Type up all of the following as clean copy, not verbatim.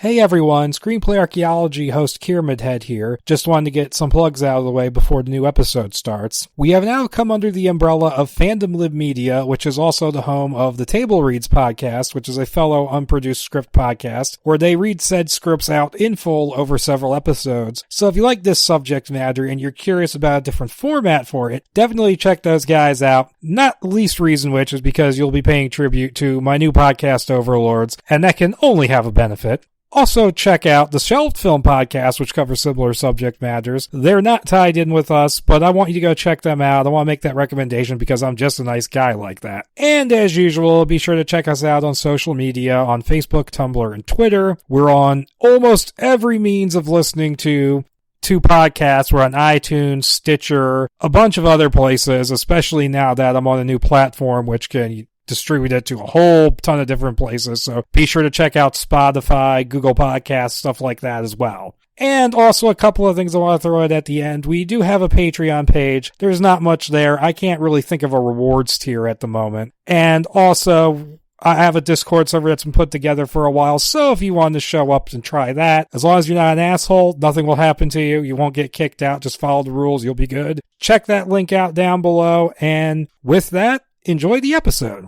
Hey everyone, Screenplay Archaeology host KiramidHead here. Just wanted to get some plugs out of the way before the new episode starts. We have now come under the umbrella of Fandom Live Media, which is also the home of the Table Reads podcast, which is a fellow unproduced script podcast, where they read said scripts out in full over several episodes. So if you like this subject matter and you're curious about a different format for it, definitely check those guys out. Not the least reason which is because you'll be paying tribute to my new podcast overlords, and that can only have a benefit. Also, check out the Shelved Film podcast, which covers similar subject matters. They're not tied in with us, but I want you to go check them out. I want to make that recommendation because I'm just a nice guy like that. And as usual, be sure to check us out on social media on Facebook, Tumblr, and Twitter. We're on almost every means of listening to podcasts. We're on iTunes, Stitcher, a bunch of other places, especially now that I'm on a new platform which can distribute it to a whole ton of different places. So be sure to check out Spotify, Google Podcasts, stuff like that as well. And also a couple of things I want to throw in at the end. We do have a Patreon page. There's not much there. I can't really think of a rewards tier at the moment. And also, I have a Discord server that's been put together for a while, so if you want to show up and try that, as long as you're not an asshole, nothing will happen to you. You won't get kicked out. Just follow the rules. You'll be good. Check that link out down below. And with that, enjoy the episode.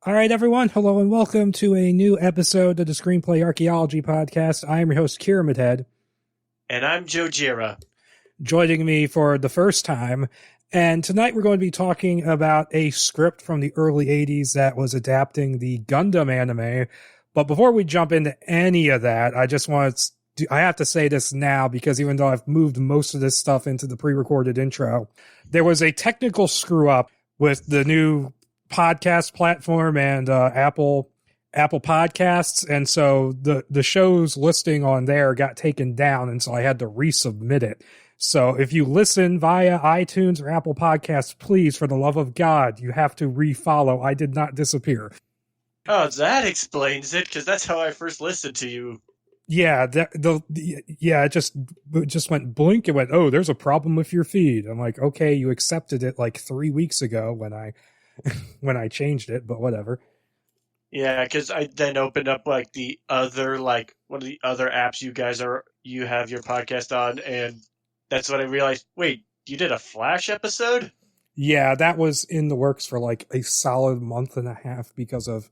All right, everyone. Hello and welcome to a new episode of the Screenplay Archaeology podcast. I am your host, KiramidHead. And I'm Joejira. Joining me for the first time. And tonight we're going to be talking about a script from the early 80s that was adapting the Gundam anime. But before we jump into any of that, I just want to I have to say this now because even though I've moved most of this stuff into the pre-recorded intro, there was a technical screw-up with the new podcast platform and Apple Podcasts, and so the show's listing on there got taken down, and so I had to resubmit it. So if you listen via iTunes or Apple Podcasts, please, for the love of God, you have to refollow. I did not disappear. Oh, that explains it, because that's how I first listened to you. Yeah, it just went blink. It went, oh, there's a problem with your feed. I'm like, okay, you accepted it like 3 weeks ago when I changed it, but whatever. Yeah, because I then opened up like the other, like one of the other apps you have your podcast on, and that's when I realized, wait, you did a Flash episode? Yeah, that was in the works for like a solid month and a half because of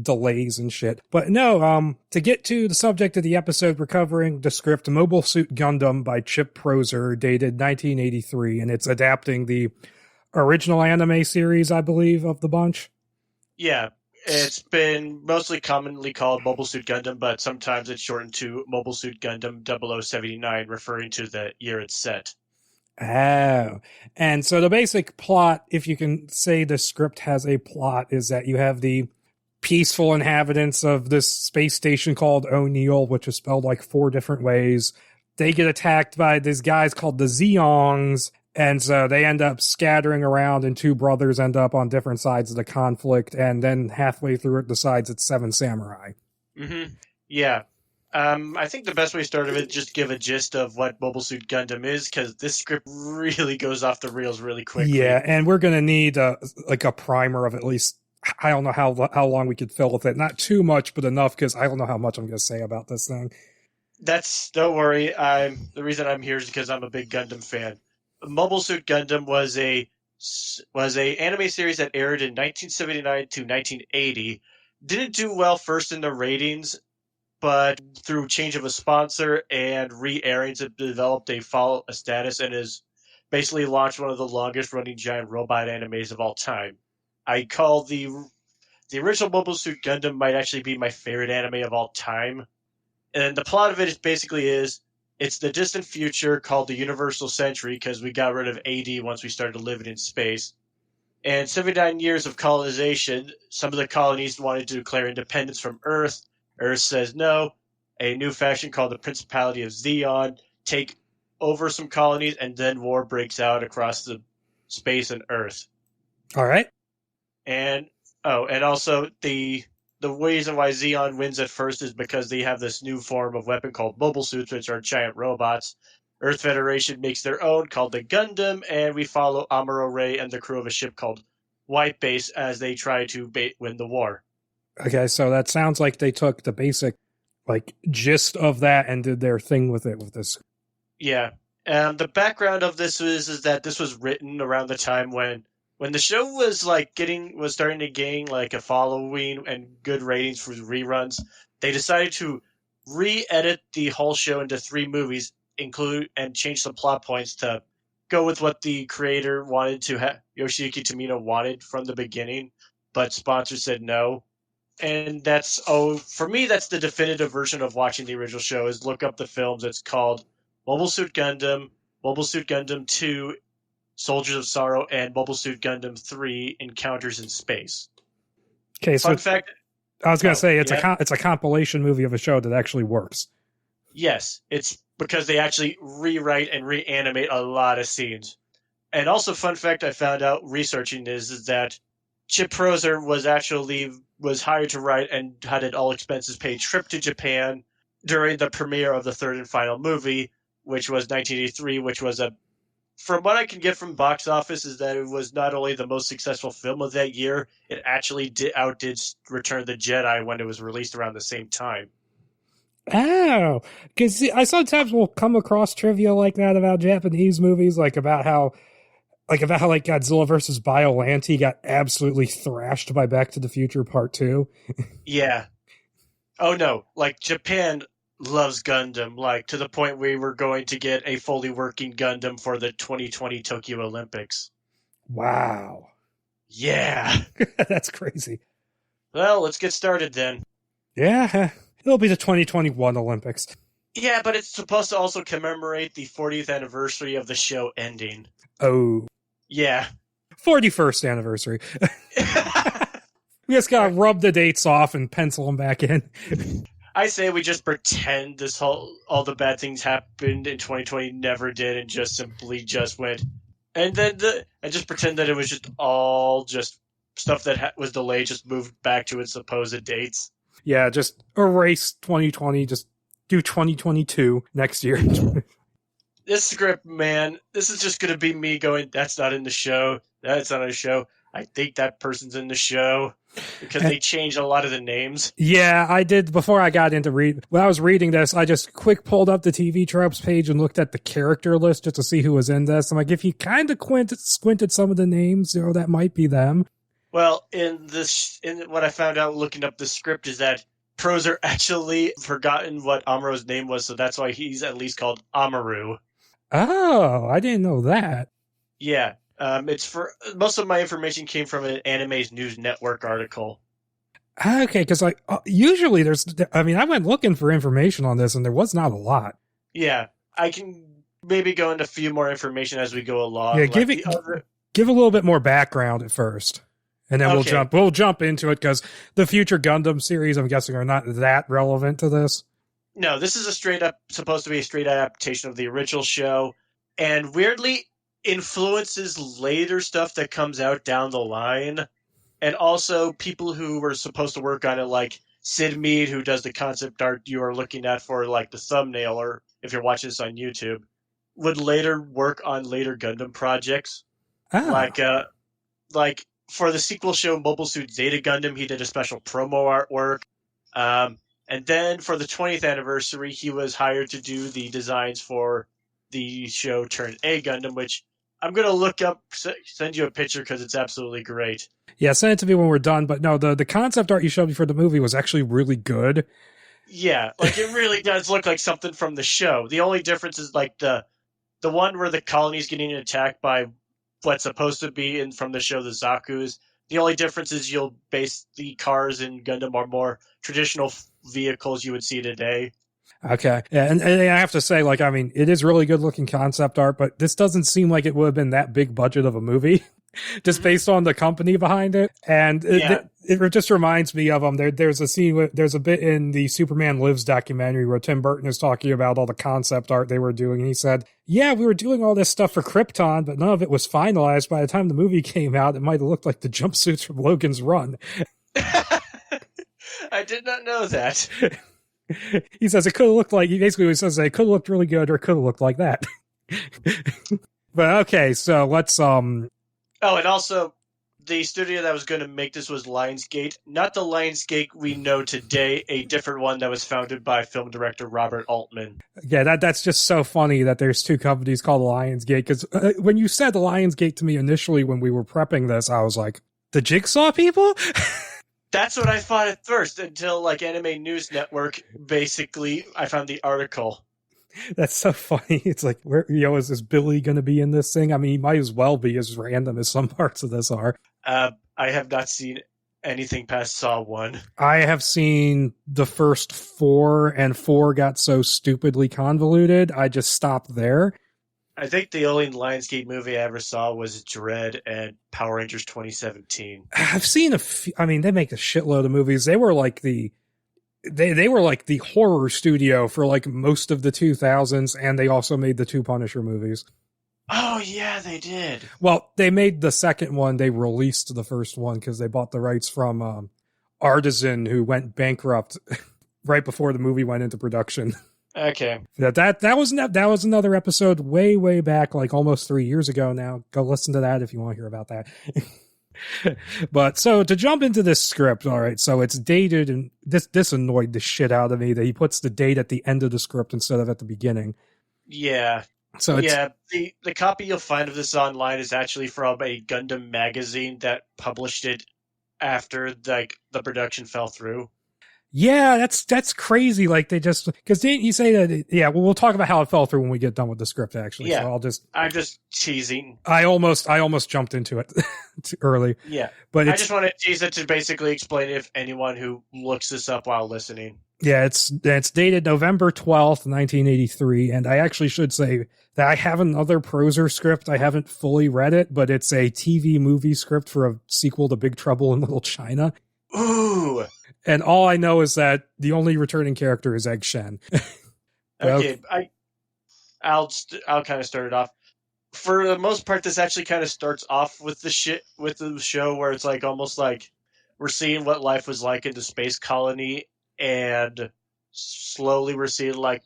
delays and shit. But no, to get to the subject of the episode, we're covering the script Mobile Suit Gundam by Chip Proser, dated 1983, and it's adapting the original anime series, I believe, of the bunch. Yeah, it's been mostly commonly called Mobile Suit Gundam, but sometimes it's shortened to Mobile Suit Gundam 0079, referring to the year it's set. Oh, and so the basic plot, if you can say the script has a plot, is that you have the peaceful inhabitants of this space station called O'Neill, which is spelled like 4 different ways. They get attacked by these guys called the Zeongs, and so they end up scattering around, and 2 brothers end up on different sides of the conflict, and then halfway through it decides it's 7 samurai. Mm-hmm. Yeah. I think the best way to start with is just give a gist of what Mobile Suit Gundam is, because this script really goes off the rails really quickly. Yeah, and we're going to need a primer of at least, I don't know how long we could fill with it. Not too much, but enough, because I don't know how much I'm going to say about this thing. Don't worry. The reason I'm here is because I'm a big Gundam fan. Mobile Suit Gundam was a anime series that aired in 1979 to 1980. Didn't do well first in the ratings, but through change of a sponsor and re-airings, it developed a status and is basically launched one of the longest-running giant robot animes of all time. I call the original Mobile Suit Gundam might actually be my favorite anime of all time. And the plot of it is basically it's the distant future called the Universal Century because we got rid of AD once we started living in space. And 79 years of colonization, some of the colonies wanted to declare independence from Earth, Earth says no. A new faction called the Principality of Zeon take over some colonies, and then war breaks out across the space and Earth. All right. And also the reason why Zeon wins at first is because they have this new form of weapon called mobile suits, which are giant robots. Earth Federation makes their own called the Gundam, and we follow Amuro Ray and the crew of a ship called White Base as they try to win the war. Okay, so that sounds like they took the basic gist of that and did their thing with it with this. Yeah. The background of this is that this was written around the time when the show was starting to gain like a following and good ratings for reruns. They decided to re-edit the whole show into 3 movies, and change some plot points to go with what the creator wanted to have. Yoshiyuki Tomino wanted from the beginning, but sponsors said no. And for me, that's the definitive version of watching the original show, is look up the films. It's called Mobile Suit Gundam, Mobile Suit Gundam 2, Soldiers of Sorrow, and Mobile Suit Gundam 3, Encounters in Space. Okay, so Fun fact. I was going to say it's a compilation movie of a show that actually works. Yes, it's because they actually rewrite and reanimate a lot of scenes. And also, fun fact I found out researching is that Chip Proser was hired to write and had an all expenses paid trip to Japan during the premiere of the third and final movie, which was 1983, which was from what I can get from box office, is that it was not only the most successful film of that year, it actually outdid Return of the Jedi when it was released around the same time. Oh, because I sometimes will come across trivia like that about Japanese movies, about how Godzilla versus Biollante got absolutely thrashed by Back to the Future Part 2. Yeah. Oh no, Japan loves Gundam, to the point we were going to get a fully working Gundam for the 2020 Tokyo Olympics. Wow. Yeah. That's crazy. Well, let's get started then. Yeah. It'll be the 2021 Olympics. Yeah, but it's supposed to also commemorate the 40th anniversary of the show ending. Oh. Yeah. 41st anniversary. We just gotta rub the dates off and pencil them back in. I say we just pretend all the bad things happened in 2020 never did, and just simply just went. And then and just pretend that it was just all just stuff that was delayed, just moved back to its supposed dates. Yeah, just erase 2020, just do 2022 next year. This script, man, this is just going to be me going, that's not in the show, that's not in the show. I think that person's in the show, because they changed a lot of the names. Yeah, I did. Before I got into when I was reading this, I just pulled up the TV tropes page and looked at the character list just to see who was in this. I'm like, if you kind of squinted some of the names, that might be them. Well, in what I found out looking up the script is that Proser actually forgotten what Amuro's name was, so that's why he's at least called Amuro. Oh, I didn't know that. Yeah, it's for most of my information came from an Anime's News Network article. Okay, because usually I went looking for information on this, and there was not a lot. Yeah, I can maybe go into a few more information as we go along. Yeah, give a little bit more background at first. And then we'll jump into it, because the future Gundam series, I'm guessing, are not that relevant to this. No, this is supposed to be a straight adaptation of the original show, and weirdly influences later stuff that comes out down the line, and also people who were supposed to work on it, like Sid Mead, who does the concept art you are looking at for the thumbnail, or if you're watching this on YouTube, would later work on later Gundam projects. Oh. Like for the sequel show Mobile Suit Zeta Gundam, he did a special promo artwork. And then for the 20th anniversary, he was hired to do the designs for the show Turn A Gundam, which I'm going to look up, send you a picture because it's absolutely great. Yeah, send it to me when we're done. But no, the concept art you showed me for the movie was actually really good. Yeah, it really does look like something from the show. The only difference is the one where the colony's getting attacked by what's supposed to be from the show the Zaku's. The only difference is you'll base the cars in Gundam are more traditional vehicles you would see today. Okay. Yeah, and I have to say, it is really good looking concept art, but this doesn't seem like it would have been that big budget of a movie. just based on the company behind it. And it just reminds me of there's a scene, there's a bit in the Superman Lives documentary where Tim Burton is talking about all the concept art they were doing. And he said, yeah, we were doing all this stuff for Krypton, but none of it was finalized. By the time the movie came out, it might have looked like the jumpsuits from Logan's Run. I did not know that. He says it could have looked like, he basically says it could have looked really good or it could have looked like that. But okay, so let's, Oh, and also, the studio that was going to make this was Lionsgate. Not the Lionsgate we know today, a different one that was founded by film director Robert Altman. Yeah, that's just so funny that there's two companies called Lionsgate, because when you said Lionsgate to me initially when we were prepping this, I was like, the Jigsaw people? That's what I thought at first, until like Anime News Network, basically, I found the article. That's so funny. It's like, is this Billy going to be in this thing? I mean, he might as well be, as random as some parts of this are. I have not seen anything past Saw 1. I have seen the first 4, and 4 got so stupidly convoluted, I just stopped there. I think the only Lionsgate movie I ever saw was Dread and Power Rangers 2017. I've seen a few, I mean, they make a shitload of movies. They were like the horror studio for like most of the 2000s, and they also made the 2 Punisher movies. Oh, yeah, they did. Well, they made the second one. They released the first one because they bought the rights from Artisan, who went bankrupt right before the movie went into production. Okay. That was another episode way back, like almost 3 years ago now. Go listen to that if you want to hear about that. But so to jump into this script, all right, so it's dated, and this annoyed the shit out of me that he puts the date at the end of the script instead of at the beginning. Yeah. So the copy you'll find of this online is actually from a Gundam magazine that published it after the production fell through. Yeah, that's crazy. like they just, because didn't you say that? Yeah, well, we'll talk about how it fell through when we get done with the script, actually. Yeah, so I'm just teasing. I almost jumped into it too early. Yeah, but I just want to tease it to basically explain it if anyone who looks this up while listening. Yeah, it's dated November 12th, 1983, and I actually should say that I have another Proser script. I haven't fully read it, but it's a TV movie script for a sequel to Big Trouble in Little China. Ooh. And all I know is that the only returning character is Egg Shen. Okay, I'll kind of start it off. For the most part, this actually kind of starts off with the show where it's like almost like we're seeing what life was like in the space colony, and slowly we're seeing like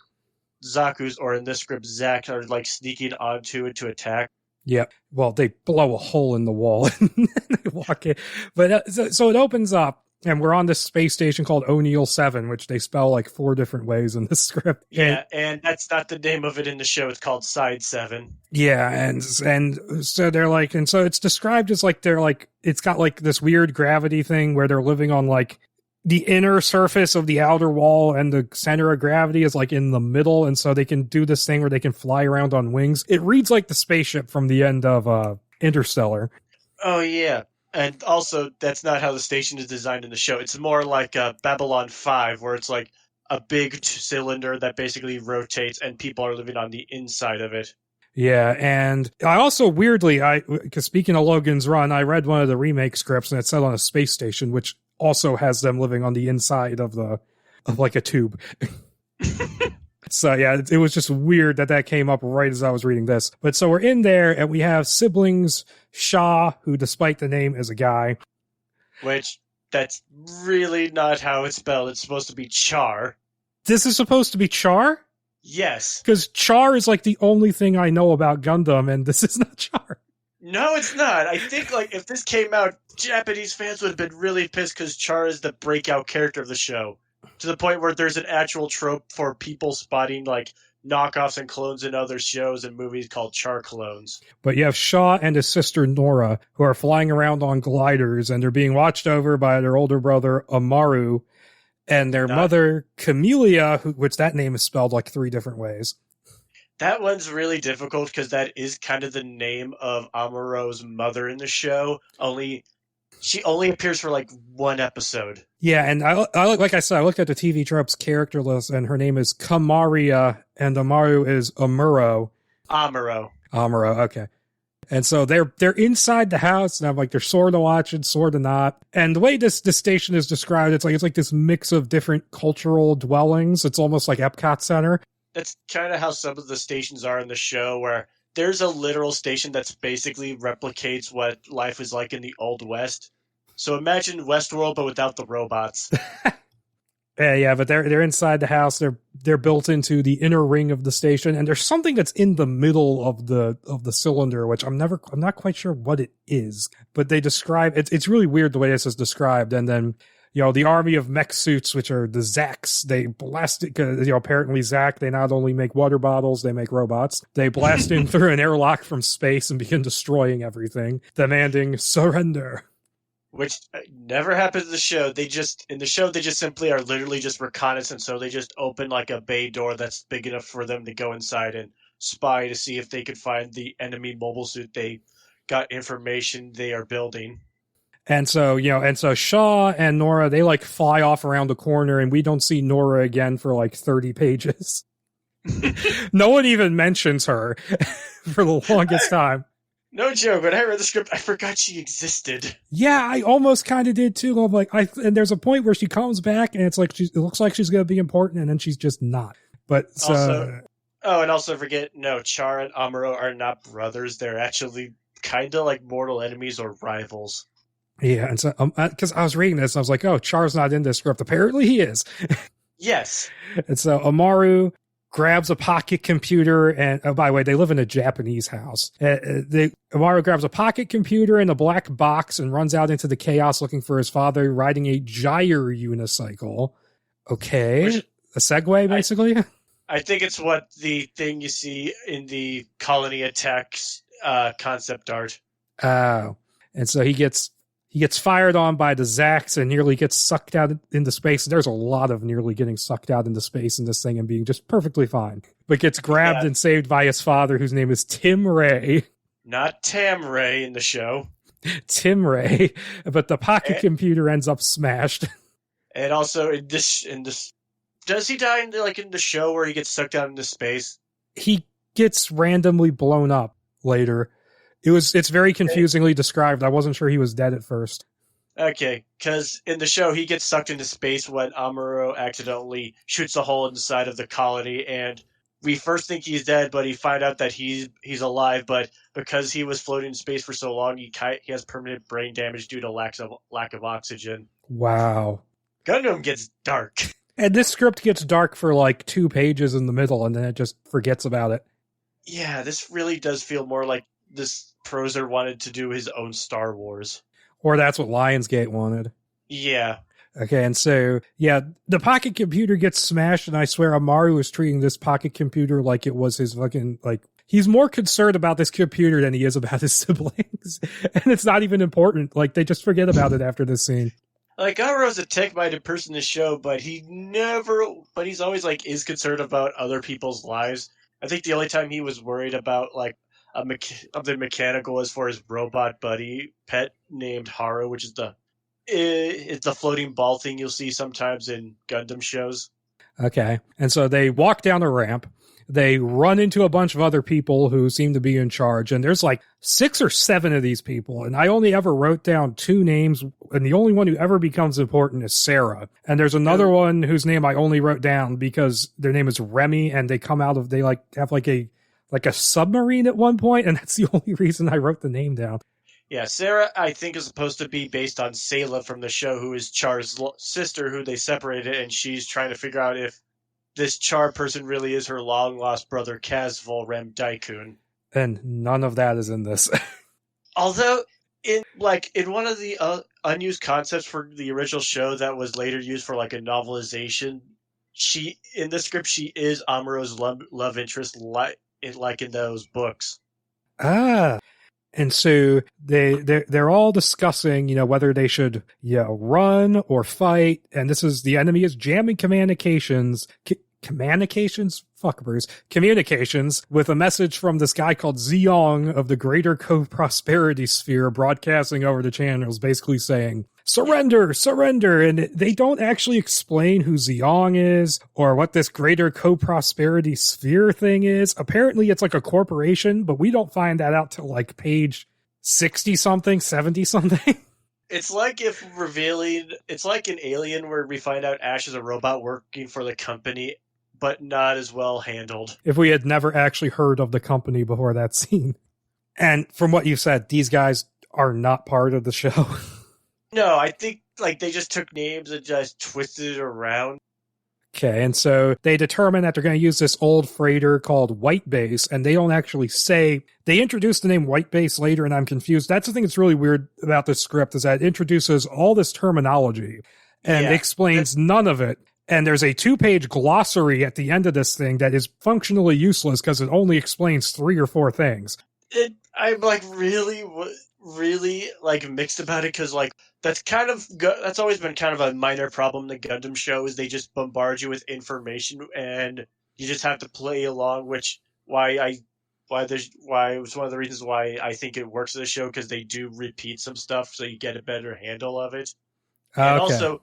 Zaku's, or in this script, Zack, are like sneaking onto it to attack. Yeah, well, they blow a hole in the wall and they walk in. But so it opens up, and we're on this space station called O'Neill 7, which they spell like 4 different ways in the script. Yeah, and that's not the name of it in the show. It's called Side 7. Yeah, and so they're like, and so it's described as like they're like, it's got like this weird gravity thing where they're living on like the inner surface of the outer wall, and the center of gravity is like in the middle, and so they can do this thing where they can fly around on wings. It reads like the spaceship from the end of Interstellar. Oh, yeah. And also, that's not how the station is designed in the show. It's more like Babylon 5, where it's like a big cylinder that basically rotates, and people are living on the inside of it. Yeah, and I also weirdly, because speaking of Logan's Run, I read one of the remake scripts, and it said on a space station, which also has them living on the inside of like a tube. So yeah, it was just weird that came up right as I was reading this. But so we're in there, and we have siblings Shaw, who despite the name is a guy. Which, that's really not how it's spelled. It's supposed to be Char. This is supposed to be Char? Yes. Because Char is like the only thing I know about Gundam, and this is not Char. No, it's not. I think like if this came out, Japanese fans would have been really pissed because Char is the breakout character of the show. To the point where there's an actual trope for people spotting like knockoffs and clones in other shows and movies called Char clones. But you have Shaw and his sister Nora, who are flying around on gliders, and they're being watched over by their older brother Amaru and their mother Camellia, which that name is spelled like 3 different ways. That one's really difficult because that is kind of the name of Amaru's mother in the show. She only appears for like 1 episode. Yeah, and I like I said, I looked at the TV tropes character list, and her name is Kamaria, and Amaru is Amuro. Amuro, okay. And so they're inside the house, and I'm like, they're sort of watching, sort of not. And the way this station is described, it's like this mix of different cultural dwellings. It's almost like Epcot Center. That's kind of how some of the stations are in the show, where there's a literal station that's basically replicates what life was like in the Old West. So imagine Westworld, but without the robots. Yeah, but they're inside the house. They're built into the inner ring of the station, and there's something that's in the middle of the cylinder, which I'm not quite sure what it is. But they describe it's really weird the way this is described. And then the army of mech suits, which are the Zax, they blast it. Apparently Zack, they not only make water bottles, they make robots. They blast in through an airlock from space and begin destroying everything, demanding surrender. Which never happens in the show. They just simply are literally just reconnaissance. So they just open like a bay door that's big enough for them to go inside and spy to see if they could find the enemy mobile suit they got information they are building. And so, Shaw and Nora, they like fly off around the corner, and we don't see Nora again for like 30 pages. No one even mentions her for the longest time. No joke, when I read the script, I forgot she existed. Yeah, I almost kind of did too. I'm like, and there's a point where she comes back, and it's like it looks like she's going to be important, and then she's just not. But so, and also forget, no, Char and Amuro are not brothers. They're actually kind of like mortal enemies or rivals. Yeah, and so because I was reading this, and I was like, oh, Char's not in this script. Apparently, he is. Yes. And so Amaru grabs a pocket computer, and by the way, they live in a Japanese house. Amaru grabs a pocket computer and a black box and runs out into the chaos looking for his father, riding a gyre unicycle. Okay, a Segway, basically. I think it's what the thing you see in the Colony Attacks concept art. Oh, and so he gets fired on by the Zax and nearly gets sucked out into space. There's a lot of nearly getting sucked out into space in this thing and being just perfectly fine. But gets grabbed and saved by his father, whose name is Tim Ray. Not Tam Ray in the show. Tim Ray. But the pocket computer ends up smashed. And also in this, does he die in the show where he gets sucked out into space? He gets randomly blown up later. It's very confusingly described. I wasn't sure he was dead at first. Okay, because in the show he gets sucked into space when Amuro accidentally shoots a hole in the side of the colony, and we first think he's dead, but he find out that he's alive. But because he was floating in space for so long, he has permanent brain damage due to lack of oxygen. Wow. Gundam gets dark. And this script gets dark for like 2 pages in the middle, and then it just forgets about it. Yeah, this really does feel more like this Proser wanted to do his own Star Wars. Or that's what Lionsgate wanted. Yeah. Okay, and so, the pocket computer gets smashed, and I swear Amaru is treating this pocket computer like it was his fucking, he's more concerned about this computer than he is about his siblings. And it's not even important. They just forget about it after this scene. Amuro's a tech-minded person in the show, but he's always, is concerned about other people's lives. I think the only time he was worried about, something mechanical is for his robot buddy pet named Haru, which is the floating ball thing you'll see sometimes in Gundam shows. Okay, and so they walk down a ramp. They run into a bunch of other people who seem to be in charge, and there's 6 or 7 of these people, and I only ever wrote down 2 names, and the only one who ever becomes important is Sarah. And there's another one whose name I only wrote down because their name is Remy, and they come out of, they have a submarine at one point, and that's the only reason I wrote the name down. Yeah, Sarah, I think, is supposed to be based on Sayla from the show, who is Char's sister, who they separated, and she's trying to figure out if this Char person really is her long-lost brother, Kazvol Rem Daikun. And none of that is in this. Although, in one of the unused concepts for the original show that was later used for, a novelization, in the script, she is Amuro's love interest, in those books. Ah, and so they're all discussing, whether they should, run or fight. And the enemy is jamming communications. communications with a message from this guy called Zeong of the Greater Co-Prosperity Sphere broadcasting over the channels, basically saying, surrender, surrender. And they don't actually explain who Zeong is or what this Greater Co-Prosperity Sphere thing is. Apparently it's like a corporation, but we don't find that out till like page 60 something, 70 something. It's like it's like an Alien where we find out Ash is a robot working for the company, but not as well handled. If we had never actually heard of the company before that scene. And from what you said, these guys are not part of the show. No, I think like they just took names and just twisted it around. Okay, and so they determine that they're going to use this old freighter called White Base, and they don't actually say... They introduce the name White Base later, and I'm confused. That's the thing that's really weird about this script, is that it introduces all this terminology and explains none of it. And there's a 2-page glossary at the end of this thing that is functionally useless because it only explains 3 or 4 things. I'm like really like mixed about it because like that's always been kind of a minor problem. The Gundam show is they just bombard you with information and you just have to play along. Which why it's one of the reasons why I think it works as a show, because they do repeat some stuff so you get a better handle of it. And also,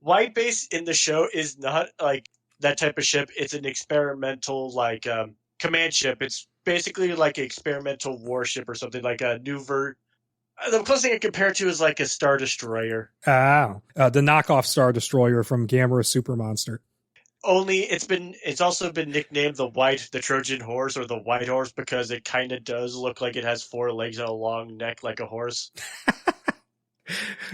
White Base in the show is not like that type of ship. It's an experimental like command ship. It's basically like an experimental warship or something, like a new the closest thing I compare it to is like a Star Destroyer. The knockoff Star Destroyer from Gamera Super Monster. Only it's also been nicknamed the Trojan Horse or the White Horse because it kind of does look like it has 4 legs and a long neck like a horse.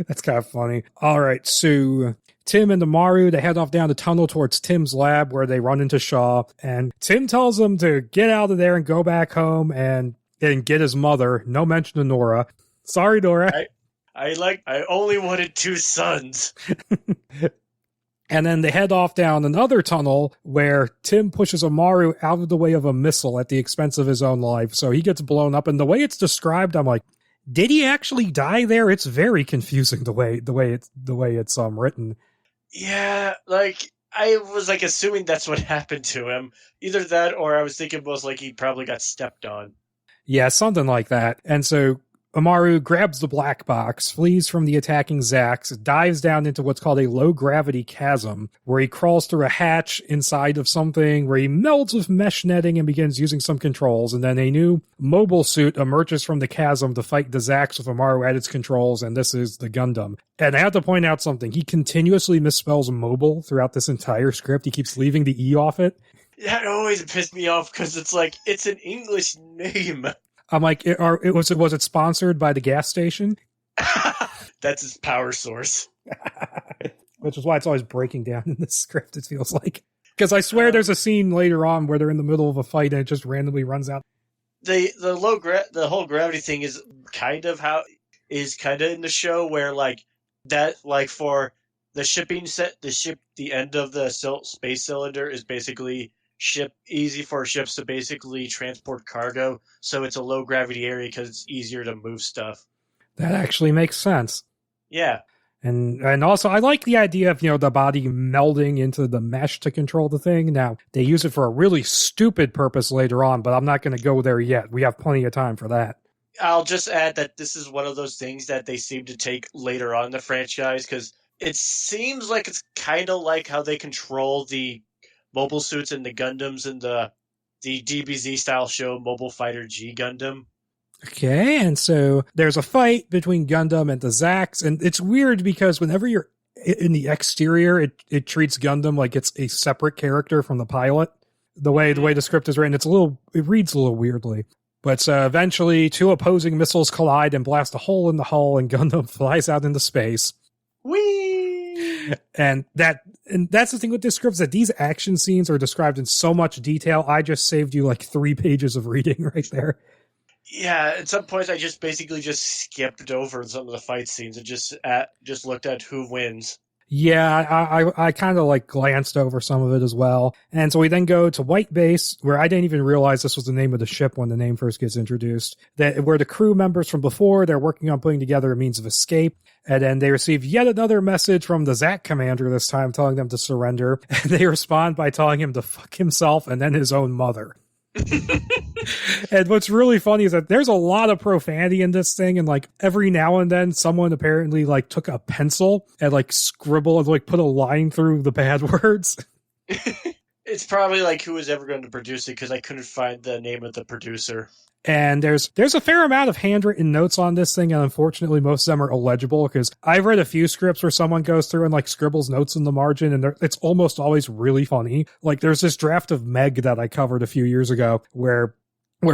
That's kind of funny. All right, so Tim and Amaru, they head off down the tunnel towards Tim's lab where they run into Shaw, and Tim tells them to get out of there and go back home and get his mother. No mention of Nora. Sorry, Nora. I only wanted 2 sons. And then they head off down another tunnel where Tim pushes Amaru out of the way of a missile at the expense of his own life. So he gets blown up. And the way it's described, I'm like, did he actually die there? It's very confusing the way it's written. Yeah, like I was like assuming that's what happened to him. Either that or I was thinking it was like he probably got stepped on. Yeah, something like that. And so Amaru grabs the black box, flees from the attacking Zax, dives down into what's called a low-gravity chasm, where he crawls through a hatch inside of something, where he melds with mesh netting and begins using some controls, and then a new mobile suit emerges from the chasm to fight the Zax with Amaru at its controls, and this is the Gundam. And I have to point out something. He continuously misspells mobile throughout this entire script. He keeps leaving the E off it. That always pissed me off, because it's like, it's an English name. I'm like, was it sponsored by the gas station? That's his power source. Which is why it's always breaking down in this script, it feels like. Because I swear there's a scene later on where they're in the middle of a fight and it just randomly runs out. The whole gravity thing is kind of in the show where like that, like for the shipping set, the end of the space cylinder is basically easy for ships to basically transport cargo, so it's a low gravity area because it's easier to move stuff. That actually makes sense. Yeah. And also I like the idea of, the body melding into the mesh to control the thing. Now, they use it for a really stupid purpose later on, but I'm not going to go there yet. We have plenty of time for that. I'll just add that this is one of those things that they seem to take later on in the franchise, because it seems like it's kind of like how they control the mobile suits and the Gundams in the DBZ style show Mobile Fighter G Gundam. Okay, and so there's a fight between Gundam and the Zax, and it's weird because whenever you're in the exterior, it treats Gundam like it's a separate character from the pilot. The way the script is written, it reads a little weirdly. But eventually, 2 opposing missiles collide and blast a hole in the hull, and Gundam flies out into space. Whee! And that's the thing with this script, is that these action scenes are described in so much detail. I just saved you like 3 pages of reading right there. Yeah, at some points I just basically skipped over some of the fight scenes and just looked at who wins. Yeah, I kind of like glanced over some of it as well. And so we then go to White Base, where I didn't even realize this was the name of the ship when the name first gets introduced. That where the crew members from before, they're working on putting together a means of escape. And then they receive yet another message from the Zack commander this time telling them to surrender. And they respond by telling him to fuck himself and then his own mother. And what's really funny is that there's a lot of profanity in this thing, and like every now and then someone apparently like took a pencil and like scribbled, like put a line through the bad words. It's probably like who was ever going to produce it, because I couldn't find the name of the producer. And there's a fair amount of handwritten notes on this thing, and unfortunately most of them are illegible, because I've read a few scripts where someone goes through and like scribbles notes in the margin, and it's almost always really funny. Like there's this draft of Meg that I covered a few years ago where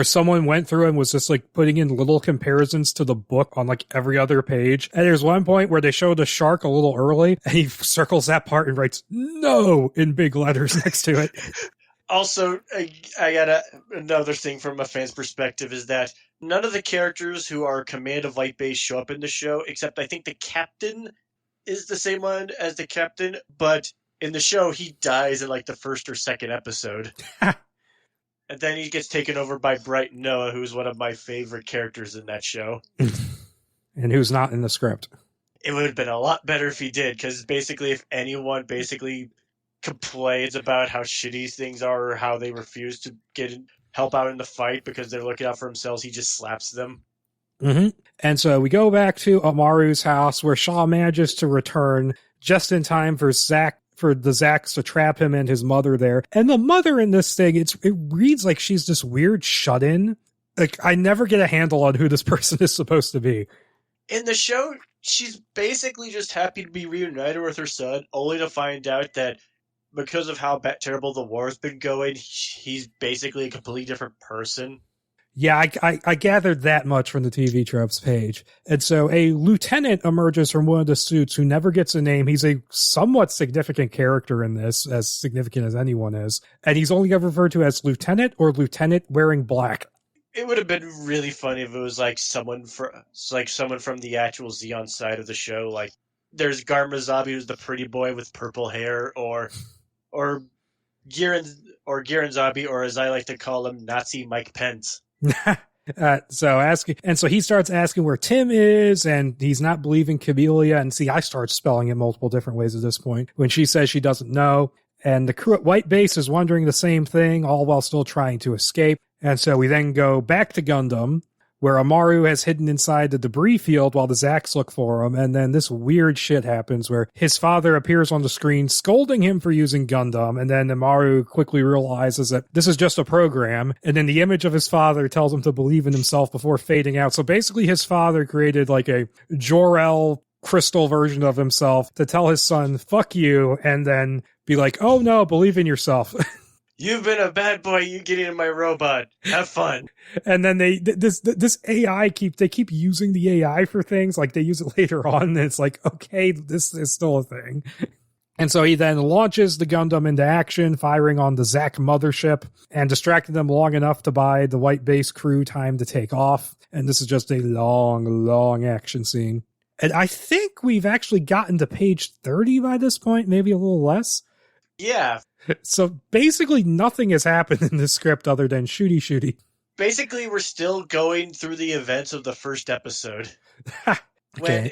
someone went through and was just like putting in little comparisons to the book on like every other page. And there's one point where they showed a shark a little early, and he circles that part and writes "no" in big letters next to it. Also, I got another thing from a fan's perspective is that none of the characters who are command of White Base show up in the show, except I think the captain is the same one as the captain, but in the show he dies in like the first or second episode. And then he gets taken over by Bright Noah, who's one of my favorite characters in that show. And who's not in the script. It would have been a lot better if he did, because basically if anyone complains about how shitty things are or how they refuse to help out in the fight because they're looking out for themselves, he just slaps them. Mm-hmm. And so we go back to Amaru's house, where Shaw manages to return just in time for the Zacks to trap him and his mother there. And the mother in this thing, it reads like she's this weird shut-in. Like, I never get a handle on who this person is supposed to be. In the show, she's basically just happy to be reunited with her son, only to find out that because of how terrible the war's been going, he's basically a completely different person. Yeah, I gathered that much from the TV Tropes page. And so a lieutenant emerges from one of the suits who never gets a name. He's a somewhat significant character in this, as significant as anyone is. And he's only ever referred to as lieutenant or lieutenant wearing black. It would have been really funny if it was like someone from the actual Xeon side of the show. Like there's Garmazabi, who's the pretty boy with purple hair, or Giran Zabi, or as I like to call him, Nazi Mike Pence. So he starts asking where Tim is, and he's not believing Camellia. And see, I start spelling it multiple different ways at this point when she says she doesn't know. And the crew at White Base is wondering the same thing, all while still trying to escape. And so we then go back to Gundam, where Amaru has hidden inside the debris field while the Zacks look for him. And then this weird shit happens where his father appears on the screen scolding him for using Gundam. And then Amaru quickly realizes that this is just a program. And then the image of his father tells him to believe in himself before fading out. So basically his father created like a Jor-El crystal version of himself to tell his son, fuck you, and then be like, oh no, believe in yourself. You've been a bad boy. You get into my robot. Have fun. And then this AI keep using the AI for things. Like they use it later on, and it's like, okay, this is still a thing. And so he then launches the Gundam into action, firing on the Zack mothership and distracting them long enough to buy the White Base crew time to take off. And this is just a long, long action scene. And I think we've actually gotten to page 30 by this point, maybe a little less. Yeah. So basically nothing has happened in this script other than shooty. Basically, we're still going through the events of the first episode. Okay. When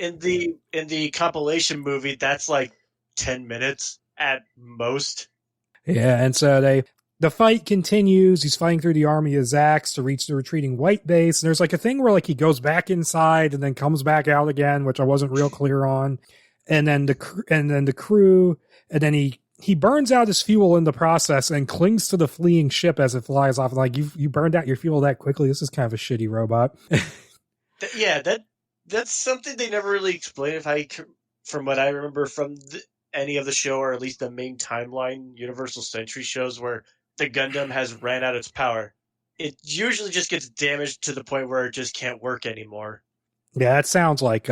in the compilation movie, that's like 10 minutes at most. Yeah, and so the fight continues. He's fighting through the army of Zacks to reach the retreating White Base. And there's like a thing where like he goes back inside and then comes back out again, which I wasn't real clear on. And then the crew, and then he burns out his fuel in the process and clings to the fleeing ship as it flies off. Like, you burned out your fuel that quickly. This is kind of a shitty robot. Yeah, that's something they never really explained. From what I remember from any of the show, or at least the main timeline Universal Century shows, where the Gundam has ran out its power, it usually just gets damaged to the point where it just can't work anymore. Yeah, that sounds like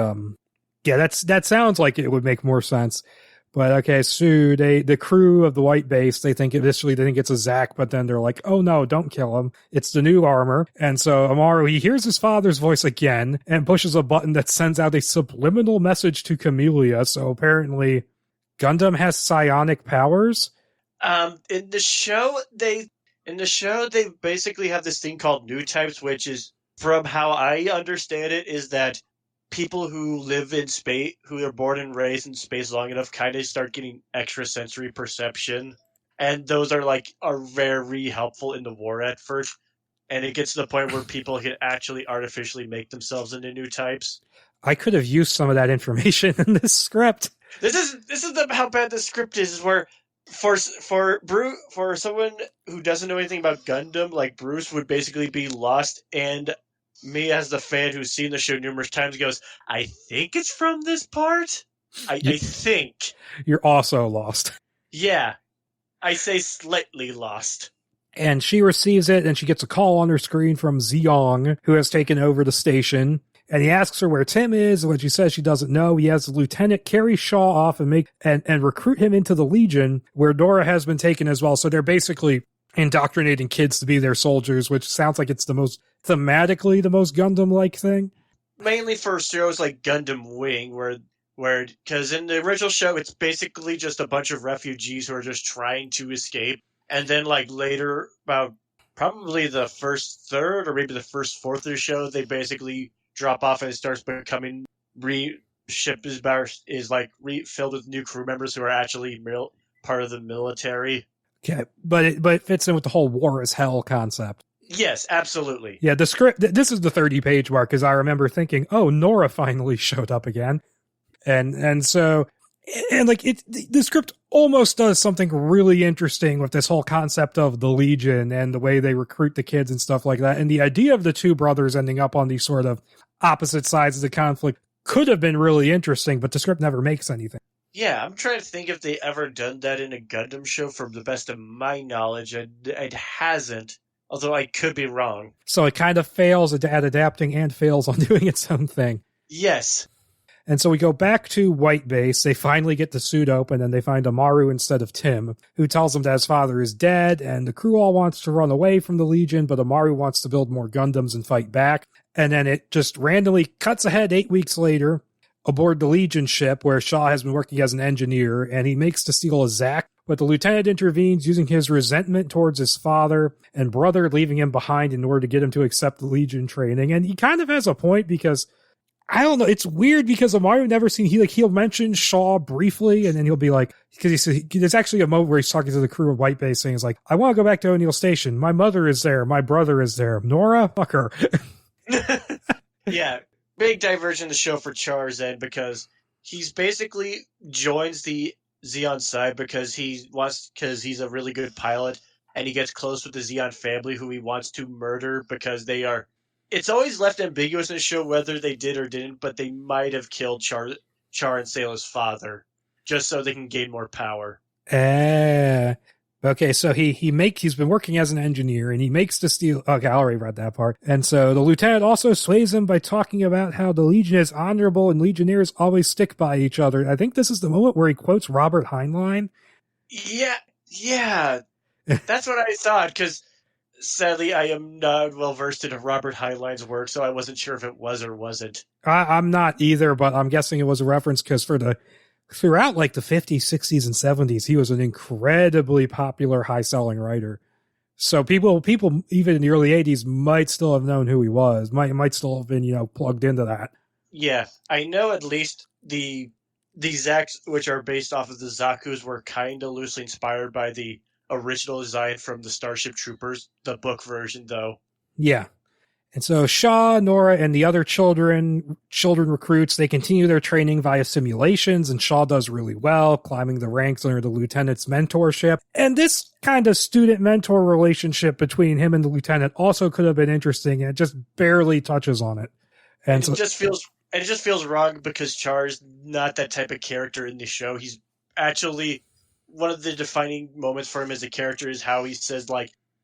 that sounds like it would make more sense. But okay, so the crew of the White Base, they think it's a Zack, but then they're like, oh no, don't kill him. It's the new armor. And so Amaru, he hears his father's voice again and pushes a button that sends out a subliminal message to Camellia. So apparently Gundam has psionic powers? In the show, they basically have this thing called new types, which is, from how I understand it, is that people who live in space, who are born and raised in space long enough, kind of start getting extrasensory perception, and those are very helpful in the war effort. And it gets to the point where people can actually artificially make themselves into new types. I could have used some of that information in this script. This is how bad the script is where for someone who doesn't know anything about Gundam, like Bruce would basically be lost, and me as the fan who's seen the show numerous times goes, I think it's from this part. I think. You're also lost. Yeah. I say slightly lost. And she receives it, and she gets a call on her screen from Zeong, who has taken over the station. And he asks her where Tim is, and when she says she doesn't know, he has the lieutenant carry Shaw off and recruit him into the Legion, where Nora has been taken as well. So they're basically indoctrinating kids to be their soldiers, which sounds like it's thematically the most Gundam-like thing. Mainly for shows like Gundam Wing, because in the original show, it's basically just a bunch of refugees who are just trying to escape. And then later, about probably the first third or maybe the first fourth of the show, they basically drop off and it starts becoming ship is filled with new crew members who are actually part of the military. Okay, but it fits in with the whole war is hell concept. Yes, absolutely. Yeah, the script, this is the 30-page mark, because I remember thinking, oh, Nora finally showed up again. And so, the script almost does something really interesting with this whole concept of the Legion and the way they recruit the kids and stuff like that. And the idea of the two brothers ending up on these sort of opposite sides of the conflict could have been really interesting, but the script never makes anything. Yeah, I'm trying to think if they ever done that in a Gundam show. From the best of my knowledge, it hasn't, although I could be wrong. So it kind of fails at adapting and fails on doing its own thing. Yes. And so we go back to White Base. They finally get the suit open, and they find Amaru instead of Tim, who tells them that his father is dead, and the crew all wants to run away from the Legion, but Amaru wants to build more Gundams and fight back. And then it just randomly cuts ahead 8 weeks later, aboard the Legion ship, where Shaw has been working as an engineer, and he makes to steal a Zack, but the lieutenant intervenes using his resentment towards his father and brother, leaving him behind in order to get him to accept the Legion training. And he kind of has a point, because I don't know. It's weird because Amaru never seen, he'll mention Shaw briefly, and then he'll be like, because he says, there's actually a moment where he's talking to the crew of White Base saying, I want to go back to O'Neill Station. My mother is there. My brother is there. Nora? Fuck her. Yeah. Big diversion in the show for Char's End, because he's basically joins the Zeon side because he's a really good pilot, and he gets close with the Zeon family who he wants to murder because they are. It's always left ambiguous in the show whether they did or didn't, but they might have killed Char and Sayla's father just so they can gain more power. Okay, so he's been working as an engineer, and he makes the steel. Okay, I already read that part. And so the lieutenant also sways him by talking about how the Legion is honorable and Legionnaires always stick by each other. I think this is the moment where he quotes Robert Heinlein. Yeah. That's what I thought, because sadly, I am not well versed in Robert Heinlein's work, so I wasn't sure if it was or wasn't. I'm not either, but I'm guessing it was a reference because throughout the 50s, 60s, and 70s, he was an incredibly popular, high-selling writer. So people even in the early 80s might still have known who he was, might still have been, plugged into that. Yeah, I know at least the Zacks, which are based off of the Zakus, were kind of loosely inspired by the original design from the Starship Troopers, the book version, though. Yeah. And so Shaw, Nora, and the other children recruits, they continue their training via simulations, and Shaw does really well, climbing the ranks under the lieutenant's mentorship. And this kind of student-mentor relationship between him and the lieutenant also could have been interesting, and it just barely touches on it. And it just feels wrong because Char's not that type of character in the show. He's actually, one of the defining moments for him as a character is how he says,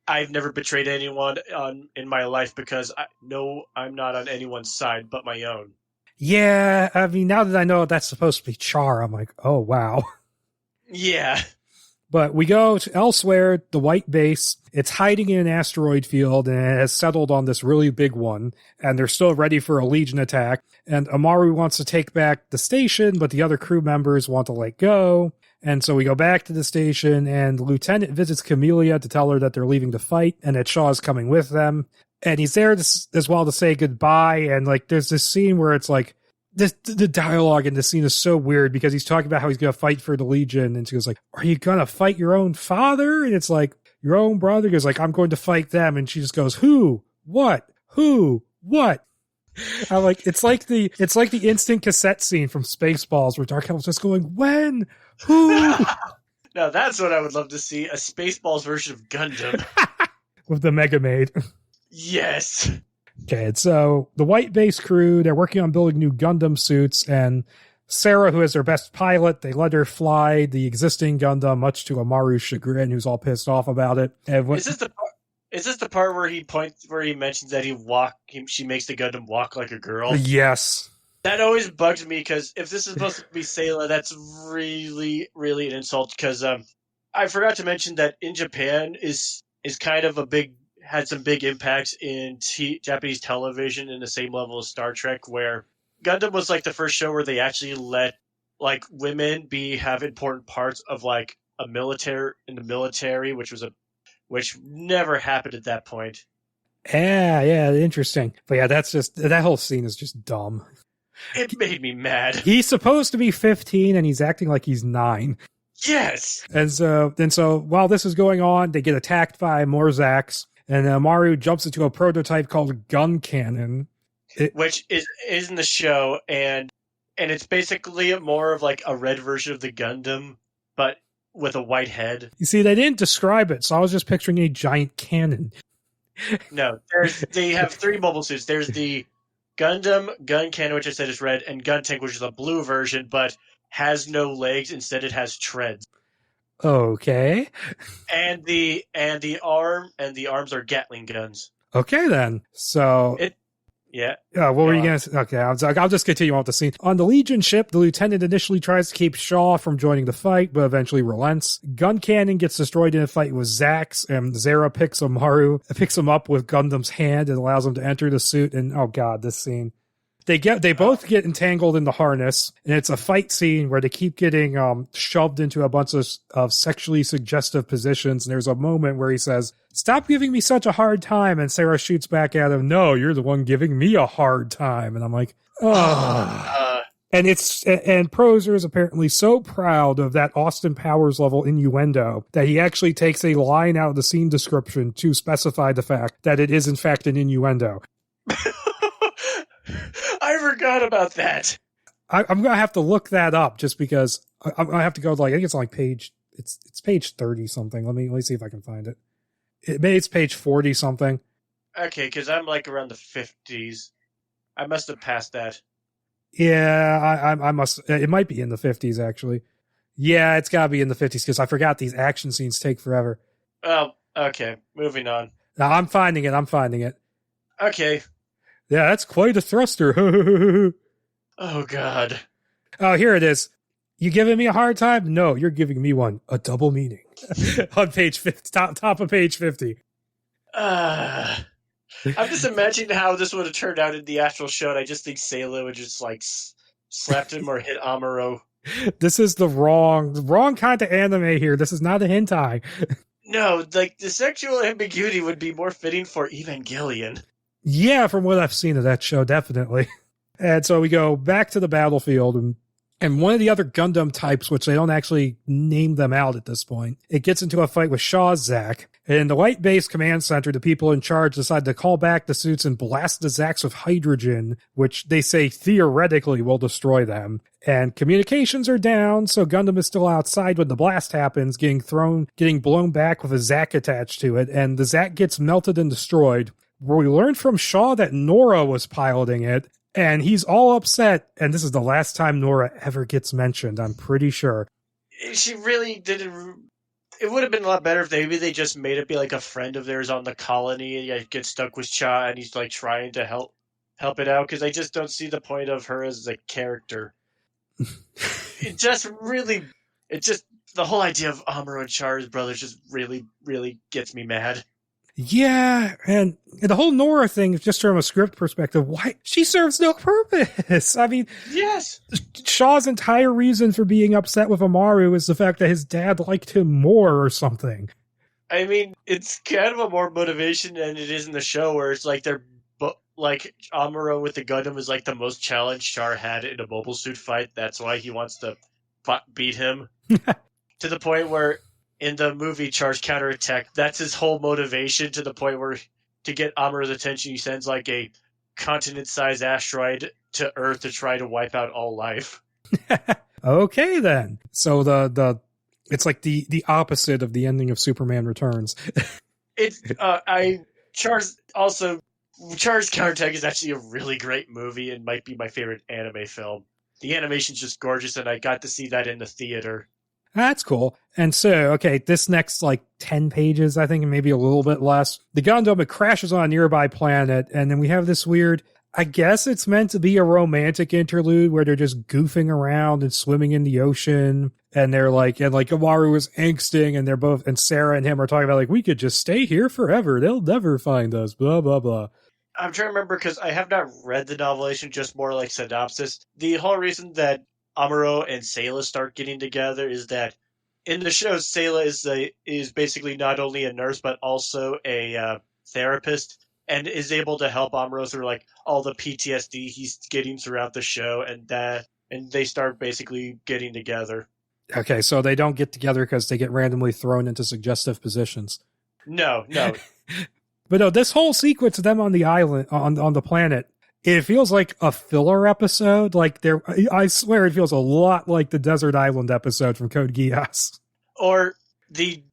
I've never betrayed anyone in my life because I'm not on anyone's side but my own. Yeah, I mean, now that I know that's supposed to be Char, I'm like, oh, wow. Yeah. But we go to elsewhere, the White Base. It's hiding in an asteroid field, and it has settled on this really big one, and they're still ready for a Legion attack. And Amaru wants to take back the station, but the other crew members want to let go. And so we go back to the station, and the lieutenant visits Camellia to tell her that they're leaving to fight and that Shaw is coming with them. And he's there as well to say goodbye. And like, there's this scene where it's like, the dialogue in this scene is so weird because he's talking about how he's going to fight for the Legion. And she goes like, are you going to fight your own father? And it's like, your own brother? He goes like, I'm going to fight them. And she just goes, who? What? Who? What? I'm like, it's like the instant cassette scene from Spaceballs where Dark Helm's just going, when? Who? Now that's what I would love to see, a Spaceballs version of Gundam. With the Mega Maid. Yes. Okay, and so the White Base crew, they're working on building new Gundam suits, and Sarah, who is their best pilot, they let her fly the existing Gundam, much to Amaru's chagrin, who's all pissed off about it. And Is this the part where he mentions that she makes the Gundam walk like a girl? Yes. That always bugs me because if this is supposed to be Sayla, that's really, really an insult. Because I forgot to mention that in Japan is kind of had some big impacts in Japanese television in the same level as Star Trek, where Gundam was like the first show where they actually let like women have important parts of like in the military, which never happened at that point. Yeah, interesting. But yeah, that whole scene is just dumb. It made me mad. He's supposed to be 15 and he's acting like he's 9. Yes. And so while this is going on, they get attacked by more Zax, and Amaru jumps into a prototype called Gun Cannon. Which is in the show, and it's basically more of like a red version of the Gundam, but with a white head. You see, they didn't describe it, so I was just picturing a giant cannon. No, they have 3 mobile suits. There's the Gundam Gun Cannon, which I said is red, and Gun Tank, which is a blue version, but has no legs. Instead, it has treads. Okay. And the arms are Gatling guns. Okay, then. So yeah. What were you going to say? Okay, I'll just continue on with the scene. On the Legion ship, the lieutenant initially tries to keep Shaw from joining the fight, but eventually relents. Gun Cannon gets destroyed in a fight with Zax, and Zara picks him up with Gundam's hand and allows him to enter the suit. And oh god, this scene. They both get entangled in the harness, and it's a fight scene where they keep getting shoved into a bunch of sexually suggestive positions. And there's a moment where he says, "Stop giving me such a hard time," and Sarah shoots back at him, "No, you're the one giving me a hard time." And I'm like, oh. And Prozer is apparently so proud of that Austin Powers level innuendo that he actually takes a line out of the scene description to specify the fact that it is in fact an innuendo. I forgot about that. I'm going to have to look that up just because I'm going to have to go to I think it's like it's page 30 something. Let me see if I can find it. It's page 40 something. Okay, because I'm like around the 50s. I must have passed that. Yeah, I must. It might be in the 50s actually. Yeah, it's got to be in the 50s because I forgot these action scenes take forever. Oh, okay. Moving on. Now, I'm finding it. Okay. Yeah, that's quite a thruster. Oh, God. Oh, here it is. You giving me a hard time? No, you're giving me one. A double meaning. On page 50, top of page 50. I'm just imagining how this would have turned out in the actual show, and I just think Sayla would just, slapped him or hit Amuro. This is the wrong kind of anime here. This is not a hentai. No, the sexual ambiguity would be more fitting for Evangelion. Yeah, from what I've seen of that show, definitely. And so we go back to the battlefield, and one of the other Gundam types, which they don't actually name them out at this point, it gets into a fight with Shaw's Zack. And in the White Base Command Center, the people in charge decide to call back the suits and blast the Zacks with hydrogen, which they say theoretically will destroy them. And communications are down, so Gundam is still outside when the blast happens, getting blown back with a Zack attached to it, and the Zack gets melted and destroyed. We learned from Shaw that Nora was piloting it, and he's all upset, and this is the last time Nora ever gets mentioned, I'm pretty sure. She really didn't... It would have been a lot better if maybe they just made it be like a friend of theirs on the colony and get stuck with Cha, and he's trying to help it out, because I just don't see the point of her as a character. The whole idea of Amuro and Char's brothers just really, really gets me mad. Yeah, and the whole Nora thing, just from a script perspective, why she serves no purpose. I mean, Yes. Shaw's entire reason for being upset with Amaru is the fact that his dad liked him more or something. I mean, it's kind of a more motivation than it is in the show, where it's like like Amuro with the Gundam is like the most challenge Char had in a mobile suit fight. That's why he wants to beat him. To the point where in the movie Char's counterattack, that's his whole motivation, to the point where to get Amuro's attention, he sends like a continent-sized asteroid to Earth to try to wipe out all life. Okay, then. So it's like the opposite of the ending of Superman Returns. Char's Counterattack is actually a really great movie and might be my favorite anime film. The animation's just gorgeous, and I got to see that in the theater. That's cool. And so, okay, this next 10 pages, I think, and maybe a little bit less, the Gundam, it crashes on a nearby planet, and then we have this weird, I guess it's meant to be a romantic interlude where they're just goofing around and swimming in the ocean, and they're Amaru is angsting, and and Sarah and him are talking about, we could just stay here forever. They'll never find us, blah, blah, blah. I'm trying to remember, because I have not read the novelization, just more like synopsis. The whole reason that Amuro and Sayla start getting together is that in the show, Sayla is basically not only a nurse but also a therapist, and is able to help Amuro through all the PTSD he's getting throughout the show, and they start basically getting together. Okay, so they don't get together because they get randomly thrown into suggestive positions. No. But no, this whole sequence of them on the island, on the planet, it feels like a filler episode. I swear it feels a lot like the Desert Island episode from Code Geass. Or the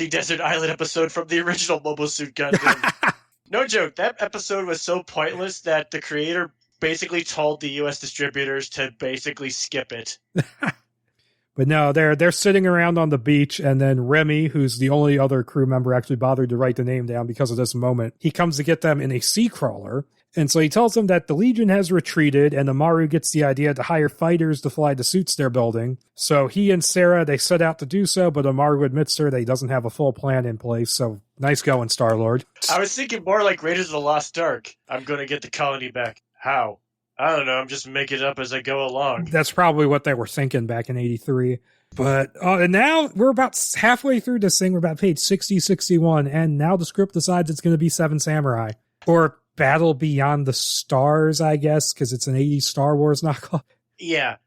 Desert Island episode from the original Mobile Suit Gundam. No joke, that episode was so pointless that the creator basically told the US distributors to basically skip it. But no, they're sitting around on the beach, and then Remy, who's the only other crew member, actually bothered to write the name down because of this moment. He comes to get them in a sea crawler, and so he tells them that the Legion has retreated, and Amaru gets the idea to hire fighters to fly the suits they're building. So he and Sarah, they set out to do so, but Amaru admits to her that he doesn't have a full plan in place, so nice going, Star-Lord. I was thinking more like Raiders of the Lost Ark. I'm going to get the colony back. How? I don't know, I'm just making it up as I go along. That's probably what they were thinking back in 83. But and now we're about halfway through this thing. We're about page 60, 61, and now the script decides it's going to be Seven Samurai. Or Battle Beyond the Stars, I guess, because it's an 80s Star Wars knockoff. Yeah.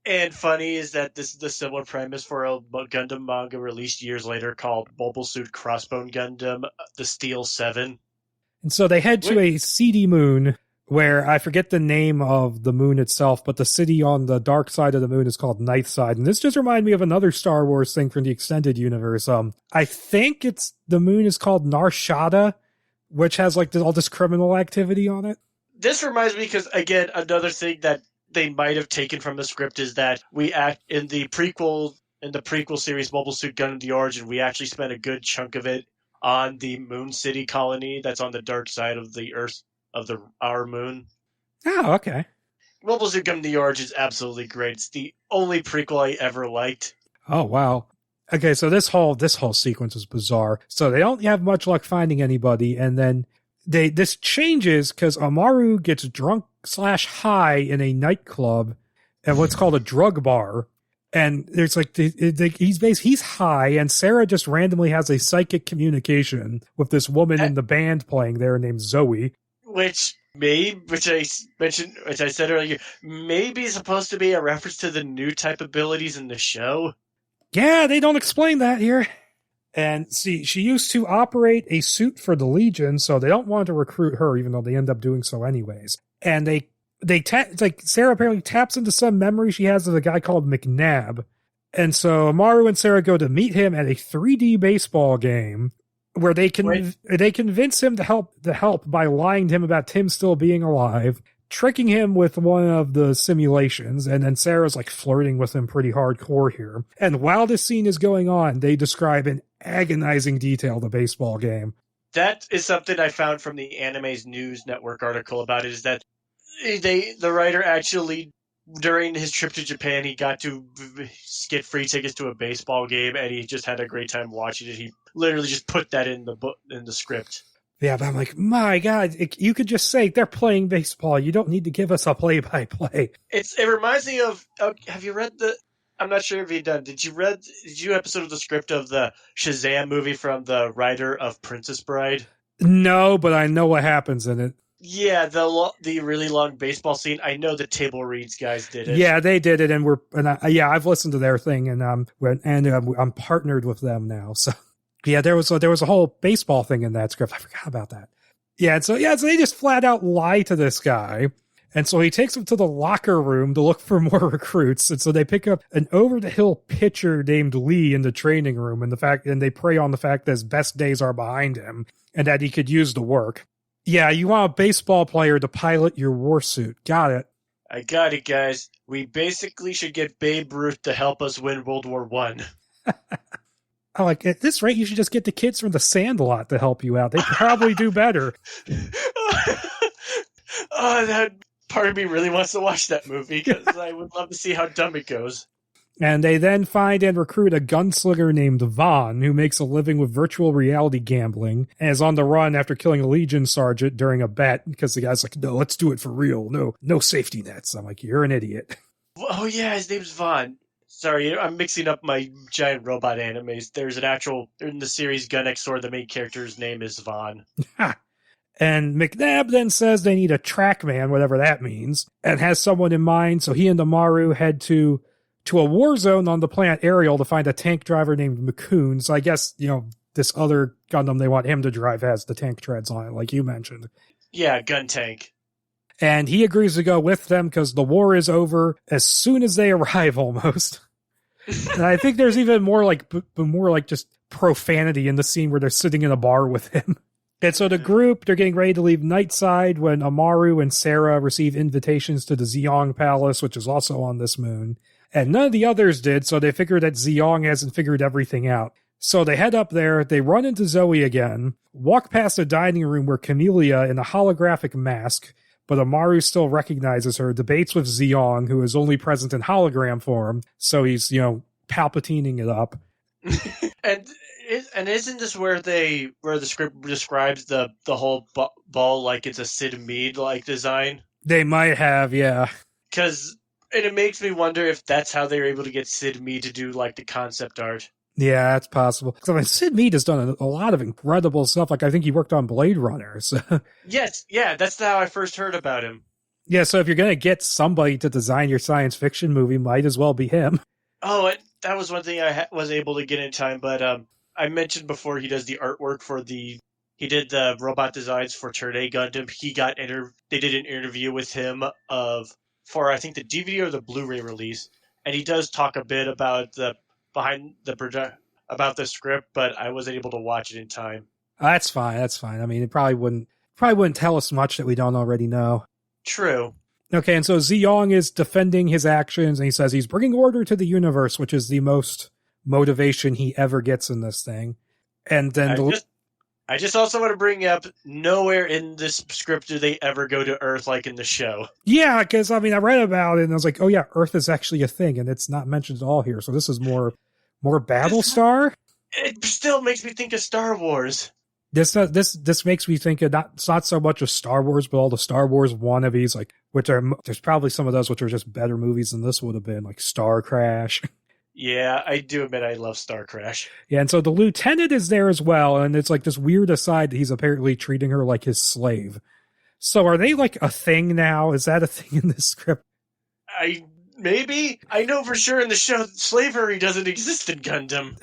And funny is that this is the similar premise for a Gundam manga released years later called Mobile Suit Crossbone Gundam, The Steel 7. And so they head to a seedy moon, where I forget the name of the moon itself, but the city on the dark side of the moon is called Nightside. And this just reminded me of another Star Wars thing from the extended universe. I think the moon is called Narshada, which has all this criminal activity on it. This reminds me because, again, another thing that they might have taken from the script is that we act in the prequel series Mobile Suit Gundam The Origin, we actually spent a good chunk of it on the Moon City colony that's on the dark side of the Earth. Of our moon. Oh, okay. Mobile Suit Gundam The Origin is absolutely great. It's the only prequel I ever liked. Oh, wow. Okay, so this whole sequence is bizarre. So they don't have much luck finding anybody, and then this changes because Amaru gets drunk / high in a nightclub at what's called a drug bar. And there's he's high, and Sarah just randomly has a psychic communication with this woman in the band playing there named Zoe. Which I said earlier, maybe supposed to be a reference to the new type abilities in the show. Yeah, they don't explain that here. And see, she used to operate a suit for the Legion, so they don't want to recruit her, even though they end up doing so anyways. And Sarah apparently taps into some memory she has of a guy called McNabb. And so Amaru and Sarah go to meet him at a 3D baseball game, where they convince him to help by lying to him about Tim still being alive, tricking him with one of the simulations, and then Sarah's flirting with him pretty hardcore here. And while this scene is going on, they describe in agonizing detail the baseball game. That is something I found from the Anime's News Network article about it, is that the writer actually, during his trip to Japan, he got to get free tickets to a baseball game, and he just had a great time watching it. He literally just put that in the book, in the script. Yeah, but I'm like, my God, you could just say they're playing baseball. You don't need to give us a play-by-play. It reminds me of. Have you read the? I'm not sure if you done. Did you episode of the script of the Shazam movie from the writer of Princess Bride? No, but I know what happens in it. Yeah, the really long baseball scene. I know the Table Reads guys did it. Yeah, they did it, and I've listened to their thing, and I'm partnered with them now. So yeah, there was a whole baseball thing in that script. I forgot about that. Yeah, so they just flat out lie to this guy. And so he takes them to the locker room to look for more recruits. And so they pick up an over-the-hill pitcher named Lee in the training room, and they prey on the fact that his best days are behind him and that he could use the work. Yeah, you want a baseball player to pilot your war suit. Got it. I got it, guys. We basically should get Babe Ruth to help us win World War One. I'm like, at this rate, you should just get the kids from the Sandlot to help you out. They probably do better. Oh, that part of me really wants to watch that movie because I would love to see how dumb it goes. And they then find and recruit a gunslinger named Vaughn, who makes a living with virtual reality gambling, and is on the run after killing a Legion sergeant during a bet, because the guy's like, no, let's do it for real. No safety nets. I'm like, you're an idiot. Oh, yeah, his name's Vaughn. Sorry, I'm mixing up my giant robot animes. There's an actual, in the series Gun Next Door, the main character's name is Vaughn. And McNabb then says they need a trackman, whatever that means, and has someone in mind, so he and Amaru head to a war zone on the planet Ariel to find a tank driver named McCoon. So I guess, this other Gundam they want him to drive has the tank treads on it, like you mentioned. Yeah, gun tank. And he agrees to go with them because the war is over as soon as they arrive, almost. And I think there's even more like just profanity in the scene where they're sitting in a bar with him. And so the group, they're getting ready to leave Nightside when Amaru and Sarah receive invitations to the Zeong Palace, which is also on this moon. And none of the others did, so they figured that Zeong hasn't figured everything out. So they head up there, they run into Zoe again, walk past a dining room where Camellia in a holographic mask, but Amaru still recognizes her, debates with Zeong, who is only present in hologram form, so he's, palpatining it up. And isn't this where the script describes the whole ball like it's a Sid Mead like design? They might have, yeah. And it makes me wonder if that's how they were able to get Sid Mead to do like the concept art. Yeah, that's possible. Because Sid Mead has done a lot of incredible stuff. Like I think he worked on Blade Runner. So. Yes, yeah, that's how I first heard about him. Yeah, so if you're going to get somebody to design your science fiction movie, might as well be him. Oh, that was one thing I was able to get in time, but I mentioned before he does the artwork for he did the robot designs for Turn A Gundam. They did an interview with him for I think the DVD or the Blu-ray release, and he does talk a bit about about the script, but I wasn't able to watch it in time. That's fine. I mean, it probably wouldn't tell us much that we don't already know. True. Okay, and so Zeong is defending his actions, and he says he's bringing order to the universe, which is the most motivation he ever gets in this thing. And then I just also want to bring up, nowhere in this script do they ever go to Earth like in the show. Yeah, because, I read about it, and I was like, oh yeah, Earth is actually a thing, and it's not mentioned at all here, so this is more Battlestar? It still makes me think of Star Wars. This makes me think of it's not so much of Star Wars, but all the Star Wars wannabes, there's probably some of those which are just better movies than this would have been, like Star Crash. Yeah, I do admit I love Star Crash. Yeah, and so the lieutenant is there as well, and it's like this weird aside that he's apparently treating her like his slave. So are they like a thing now? Is that a thing in this script? Maybe. I know for sure in the show slavery doesn't exist in Gundam.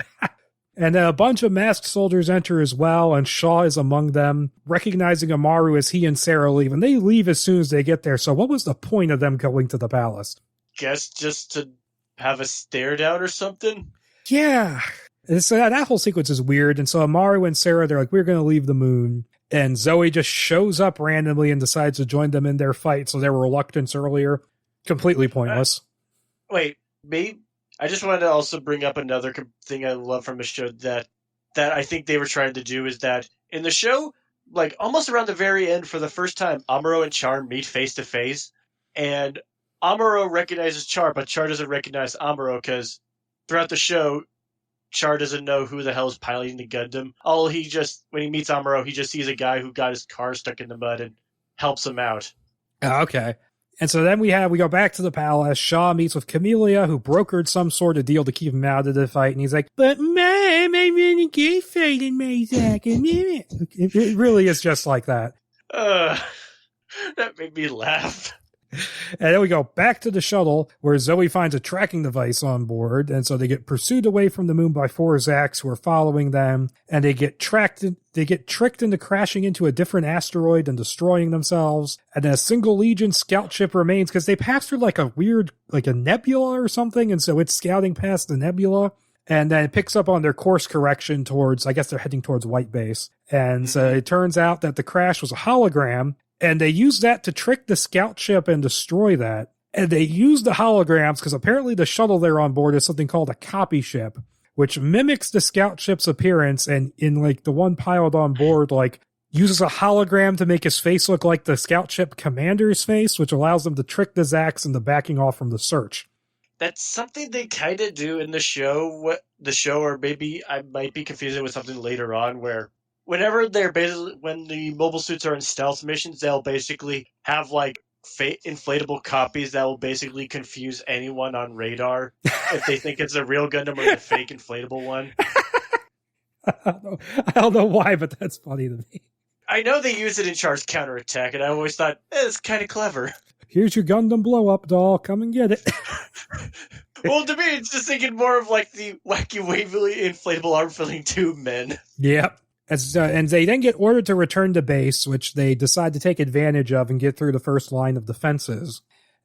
And a bunch of masked soldiers enter as well, and Shaw is among them, recognizing Amaru as he and Sarah leave, and they leave as soon as they get there. So what was the point of them going to the palace? Guess just to have a stare down or something? Yeah. And so that whole sequence is weird, and so Amaru and Sarah, they're like, we're going to leave the moon. And Zoe just shows up randomly and decides to join them in their fight, so their reluctance earlier, completely pointless. Wait, maybe... I just wanted to also bring up another thing I love from the show that I think they were trying to do is that in the show, like almost around the very end, for the first time, Amuro and Char meet face to face, and Amuro recognizes Char, but Char doesn't recognize Amuro because throughout the show, Char doesn't know who the hell is piloting the Gundam. When he meets Amuro, he just sees a guy who got his car stuck in the mud and helps him out. Oh, okay. And so then we go back to the palace. Shaw meets with Camellia, who brokered some sort of deal to keep him out of the fight. And he's like, but Mom, I want to get fighting my Zack. It really is just like that. That made me laugh. And then we go back to the shuttle where Zoe finds a tracking device on board. And so they get pursued away from the moon by 4 Zacks who are following them. And they get tricked into crashing into a different asteroid and destroying themselves. And then a single Legion scout ship remains because they pass through like a weird, like a nebula or something. And so it's scouting past the nebula. And then it picks up on their course correction towards, I guess they're heading towards White Base. And so it turns out that the crash was a hologram. And they use that to trick the scout ship and destroy that. And they use the holograms because apparently the shuttle they're on board is something called a copy ship, which mimics the scout ship's appearance. And in like the one pilot on board, like uses a hologram to make his face look like the scout ship commander's face, which allows them to trick the Zacks into backing off from the search. That's something they kind of do in the show. Or maybe I might be confusing it with something later on where when the mobile suits are in stealth missions, they'll basically have like inflatable copies that will basically confuse anyone on radar if they think it's a real Gundam or the fake inflatable one. I don't know why, but that's funny to me. I know they use it in Char's counterattack, and I always thought, it's kind of clever. Here's your Gundam blow-up doll. Come and get it. Well, to me, it's just thinking more of like the wacky, wavy, inflatable arm-filling tube men. Yep. And they then get ordered to return to base, which they decide to take advantage of and get through the first line of defenses.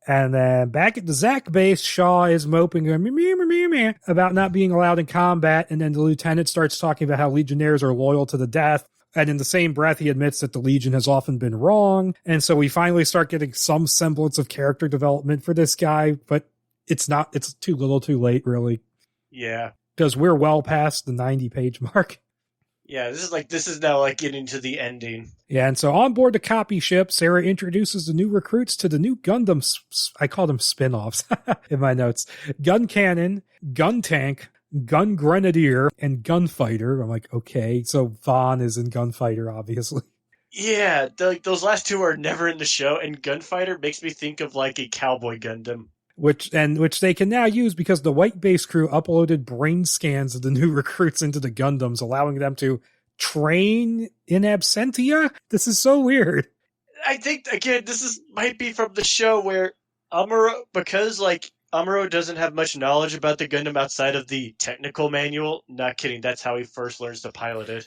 And then back at the Zack base, Shaw is moping about not being allowed in combat. And then the lieutenant starts talking about how Legionnaires are loyal to the death. And in the same breath, he admits that the Legion has often been wrong. And so we finally start getting some semblance of character development for this guy, but it's too little too late, really. Yeah. Because we're well past the 90-page mark. Yeah, this is now like getting to the ending. Yeah, and so on board the copy ship, Sarah introduces the new recruits to the new Gundam, I call them spin-offs in my notes, Gun Cannon, Gun Tank, Gun Grenadier, and Gunfighter. I'm like, okay, so Vaughn is in Gunfighter, obviously. Yeah, those last two are never in the show, and Gunfighter makes me think of like a cowboy Gundam. Which they can now use because the White Base crew uploaded brain scans of the new recruits into the Gundams, allowing them to train in absentia. This is so weird. I think, again, might be from the show where Amuro doesn't have much knowledge about the Gundam outside of the technical manual. Not kidding, that's how he first learns to pilot it.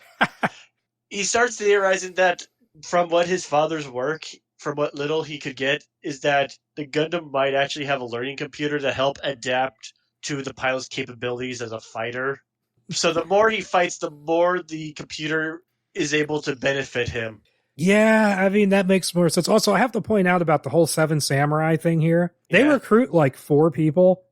He starts theorizing that from what his father's work, from what little he could get, is that the Gundam might actually have a learning computer to help adapt to the pilot's capabilities as a fighter. So the more he fights, the more the computer is able to benefit him. Yeah, I mean, that makes more sense. Also, I have to point out about the whole 7 Samurai thing here. They recruit like 4 people.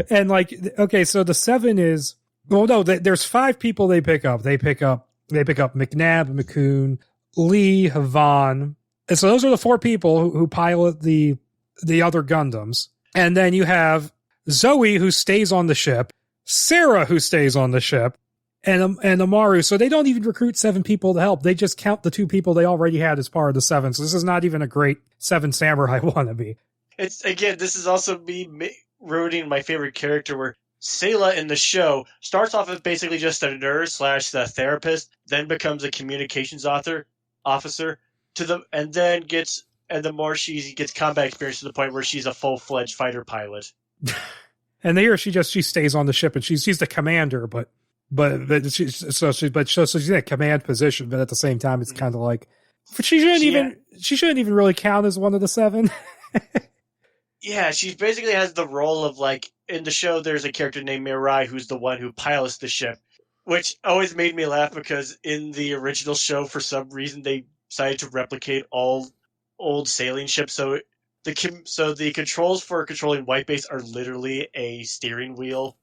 And like, okay, so the 7 is, well, no, there's 5 people they pick up. They pick up McNabb, McCoon, Lee, Vaughn. And so those are the 4 people who pilot the other Gundams. And then you have Zoe, who stays on the ship, Sarah, who stays on the ship, and Amaru. So they don't even recruit 7 people to help. They just count the 2 people they already had as part of the 7. So this is not even a great 7 Samurai wannabe. This is also me ruining my favorite character, where Sayla in the show starts off as basically just a nurse / the therapist, then becomes a communications officer, and the more she gets combat experience to the point where she's a full-fledged fighter pilot. And here she stays on the ship, and she's the commander, but she's in a command position, but at the same time it's kind of like she shouldn't even really count as one of the 7. Yeah, she basically has the role of, like, in the show there's a character named Mirai who's the one who pilots the ship, which always made me laugh because in the original show, for some reason, they decided to replicate all old sailing ships. So the controls for controlling White Base are literally a steering wheel.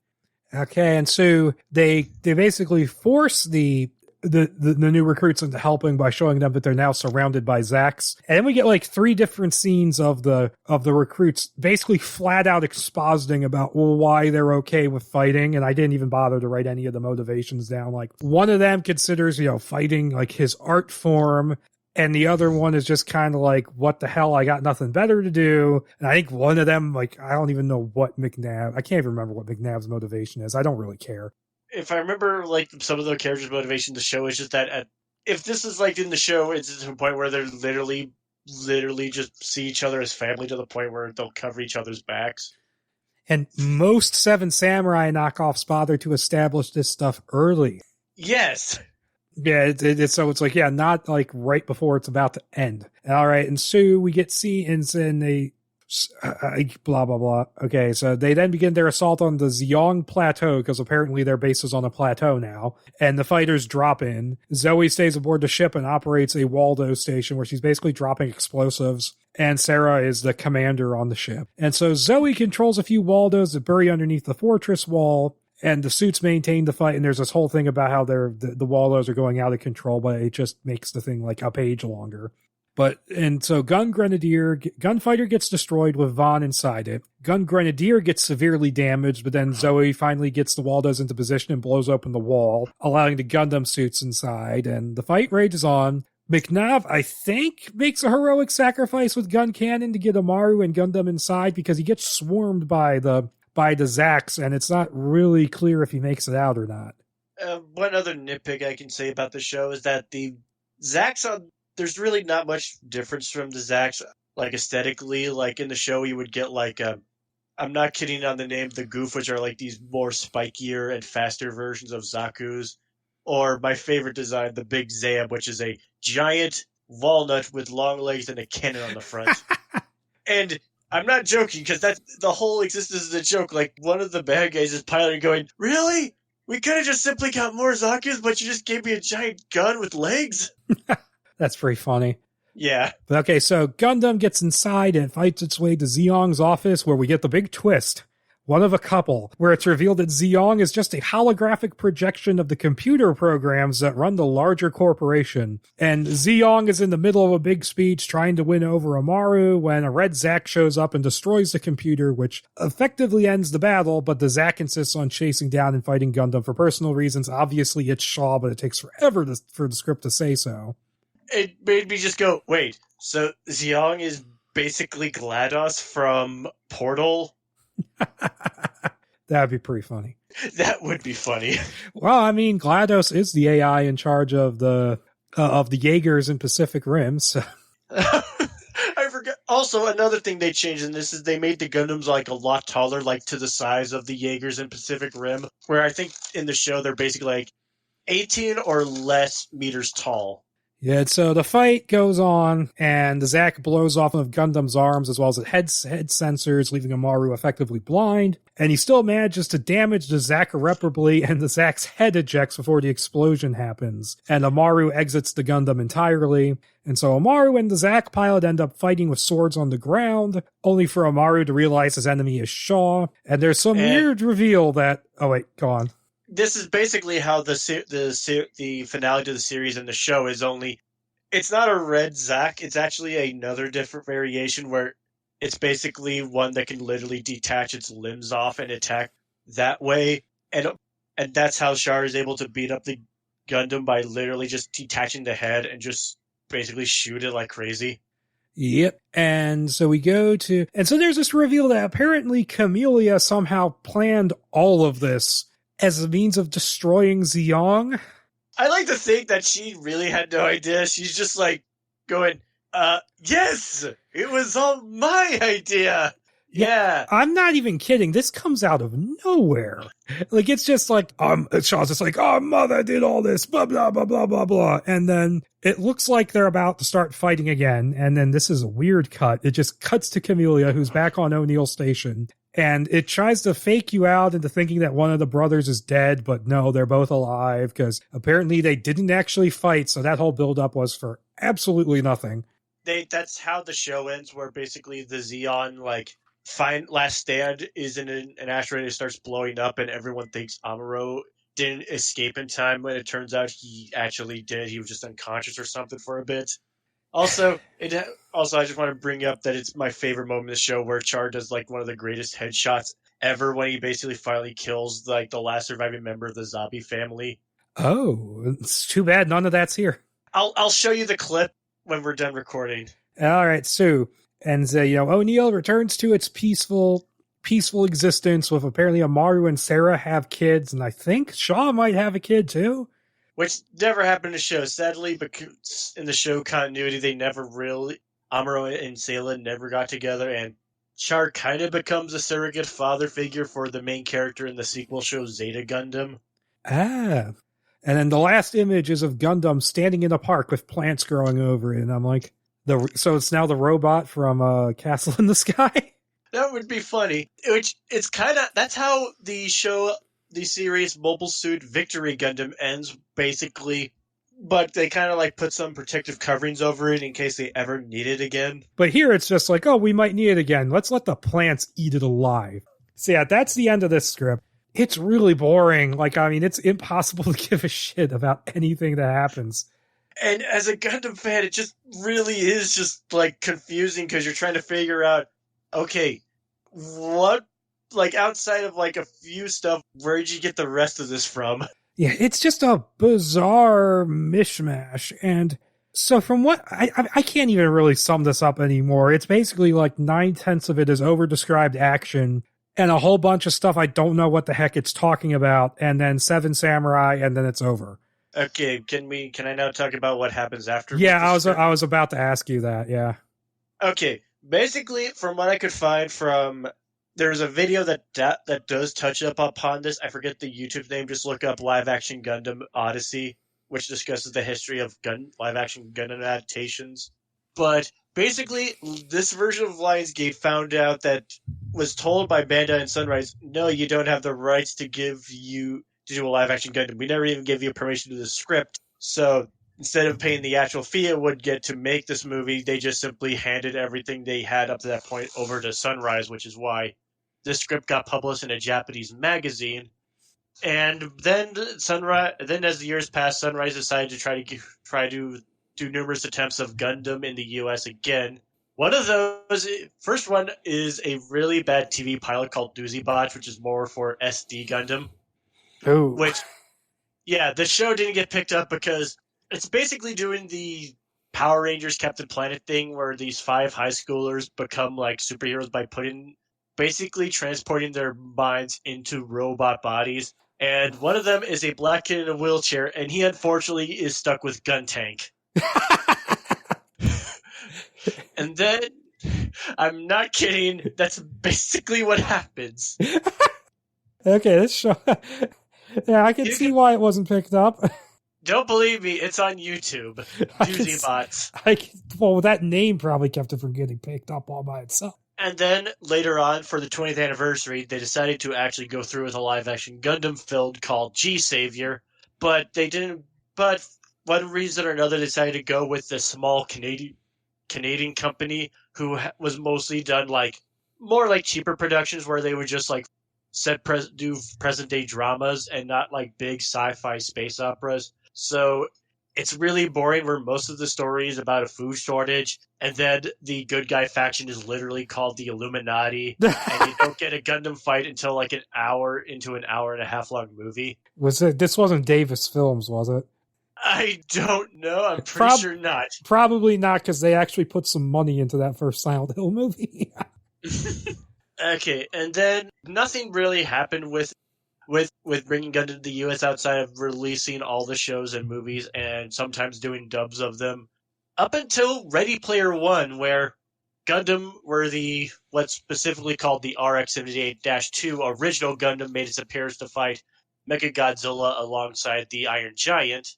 Okay, and so they basically force the the new recruits into helping by showing them that they're now surrounded by Zax. And then we get like 3 different scenes of the recruits basically flat out expositing about why they're okay with fighting. And I didn't even bother to write any of the motivations down. Like one of them considers, fighting like his art form. And the other one is just kind of like, what the hell? I got nothing better to do. And I think one of them, like, I don't even know what I can't even remember what McNabb's motivation is. I don't really care. If I remember, like, some of the characters' motivation in the show is just that if this is like in the show, it's to a point where they're literally just see each other as family to the point where they'll cover each other's backs. And most Seven Samurai knockoffs bother to establish this stuff early. Yes. Yeah, so it's like, not like right before it's about to end. All right, and so we get scenes in a blah, blah, blah. Okay, so they then begin their assault on the Xiong Plateau, because apparently their base is on a plateau now, and the fighters drop in. Zoe stays aboard the ship and operates a Waldo station where she's basically dropping explosives, and Sarah is the commander on the ship. And so Zoe controls a few Waldos that bury underneath the fortress wall, and the suits maintain the fight, and there's this whole thing about how the Waldos are going out of control, but it just makes the thing like a page longer. And so Gunfighter gets destroyed with Vaughn inside it. Gun Grenadier gets severely damaged, but then Zoe finally gets the Waldos into position and blows open the wall, allowing the Gundam suits inside, and the fight rages on. McNabb, I think, makes a heroic sacrifice with Gun Cannon to get Amaru and Gundam inside because he gets swarmed by the Zax, and it's not really clear if he makes it out or not. One other nitpick I can say about the show is that the Zax there's really not much difference from the Zax, like aesthetically. Like in the show, you would get like I'm not kidding on the name, the Goof, which are like these more spikier and faster versions of Zaku's, or my favorite design, the Big Zab, which is a giant walnut with long legs and a cannon on the front. And I'm not joking, because that's the whole existence is a joke. Like one of the bad guys is piloting, going, "Really? We could have just simply got more Zaku's, but you just gave me a giant gun with legs." That's pretty funny. Yeah. Okay, so Gundam gets inside and fights its way to Xiong's office, where we get the big twist. One of a couple, where it's revealed that Xiong is just a holographic projection of the computer programs that run the larger corporation. And Xiong is in the middle of a big speech trying to win over Amaru when a red Zack shows up and destroys the computer, which effectively ends the battle, but the Zack insists on chasing down and fighting Gundam for personal reasons. Obviously, it's Shaw, but it takes forever for the script to say so. It made me just go, wait, so Xiong is basically GLaDOS from Portal? That'd be pretty funny. That would be funny. Well, I mean, GLaDOS is the AI in charge of the Jaegers in Pacific Rim, so. I forgot. Also, another thing they changed in this is they made the Gundams like a lot taller, like to the size of the Jaegers in Pacific Rim, where I think in the show they're basically like 18 or less meters tall. Yeah, so the fight goes on, and the Zack blows off of Gundam's arms as well as the head sensors, leaving Amaru effectively blind. And he still manages to damage the Zack irreparably, and the Zack's head ejects before the explosion happens. And Amaru exits the Gundam entirely. And so Amaru and the Zack pilot end up fighting with swords on the ground, only for Amaru to realize his enemy is Shaw. And there's some weird reveal that... Oh, wait, go on. This is basically how the finale to the series and the show is only... It's not a red Zack. It's actually another different variation where it's basically one that can literally detach its limbs off and attack that way. And that's how Char is able to beat up the Gundam, by literally just detaching the head and just basically shoot it like crazy. Yep. And so we go to... And so there's this reveal that apparently Camellia somehow planned all of this as a means of destroying Xiong. I like to think that she really had no idea. She's just like going, yes, it was all my idea. Yeah. I'm not even kidding. This comes out of nowhere. Like, it's just like, Shaw's just like, oh, mother did all this, blah, blah, blah, blah, blah, blah. And then it looks like they're about to start fighting again. And then this is a weird cut. It just cuts to Camellia, who's back on O'Neill Station. And it tries to fake you out into thinking that one of the brothers is dead, but no, they're both alive, because apparently they didn't actually fight, so that whole buildup was for absolutely nothing. That's how the show ends, where basically the Zeon, like, last stand is in an asteroid, it starts blowing up, and everyone thinks Amuro didn't escape in time when it turns out he actually did. He was just unconscious or something for a bit. Also, I just want to bring up that it's my favorite moment of the show where Char does like one of the greatest headshots ever when he basically finally kills like the last surviving member of the zombie family. Oh, it's too bad none of that's here. I'll show you the clip when we're done recording. All right, so and O'Neill returns to its peaceful existence with apparently Amaru and Sarah have kids, and I think Shaw might have a kid too. Which never happened in the show, sadly, because in the show continuity, Amuro and Sayla never got together, and Char kind of becomes a surrogate father figure for the main character in the sequel show, Zeta Gundam. Ah. And then the last image is of Gundam standing in a park with plants growing over it, and I'm like, so it's now the robot from Castle in the Sky? That would be funny. That's how the series Mobile Suit Victory Gundam ends, basically. But they kind of like put some protective coverings over it in case they ever need it again. But here it's just like, oh, we might need it again. Let's let the plants eat it alive. So yeah, that's the end of this script. It's really boring. Like, I mean, it's impossible to give a shit about anything that happens. And as a Gundam fan, it just really is just like confusing because you're trying to figure out, okay, what, like outside of like a few stuff, where did you get the rest of this from? Yeah, it's just a bizarre mishmash. And so from what I can't even really sum this up anymore. It's basically like 9/10 of it is overdescribed action and a whole bunch of stuff I don't know what the heck it's talking about, and then Seven Samurai, and then it's over. Okay, can I now talk about what happens after? Yeah, I was about to ask you that, yeah. Okay, basically, from what I could find there's a video that does touch up upon this. I forget the YouTube name. Just look up Live Action Gundam Odyssey, which discusses the history of live action Gundam adaptations. But basically, this version of Lionsgate found out that was told by Bandai and Sunrise, no, you don't have the rights to do a live action Gundam. We never even gave you permission to do the script. So instead of paying the actual fee it would get to make this movie, they just simply handed everything they had up to that point over to Sunrise, which is why this script got published in a Japanese magazine. And then as the years passed, Sunrise decided to try to do numerous attempts of Gundam in the U.S. again. One of those, first one is a really bad TV pilot called Doozy Botch, which is more for SD Gundam. Oh. The show didn't get picked up because it's basically doing the Power Rangers Captain Planet thing where these 5 high schoolers become like superheroes by basically transporting their minds into robot bodies. And one of them is a black kid in a wheelchair, and he unfortunately is stuck with Gun Tank. And then, I'm not kidding, that's basically what happens. Okay, this show... Yeah, I can see why it wasn't picked up. Don't believe me, it's on YouTube. Doozy Bots. Well, that name probably kept it from getting picked up all by itself. And then, later on, for the 20th anniversary, they decided to actually go through with a live-action Gundam film called G-Savior, but they didn't... But one reason or another, they decided to go with the small Canadian company who was mostly done more like cheaper productions where they would just like do present day dramas and not like big sci-fi space operas. So it's really boring where most of the story is about a food shortage, and then the good guy faction is literally called the Illuminati, and you don't get a Gundam fight until like an hour into an hour and a half long movie. This wasn't Davis Films, was it? I don't know. I'm pretty sure not. Probably not, because they actually put some money into that first Silent Hill movie. Okay, and then nothing really happened with bringing Gundam to the U.S. outside of releasing all the shows and movies and sometimes doing dubs of them. Up until Ready Player One, where Gundam what's specifically called the RX-78-2 original Gundam made its appearance to fight Mechagodzilla alongside the Iron Giant.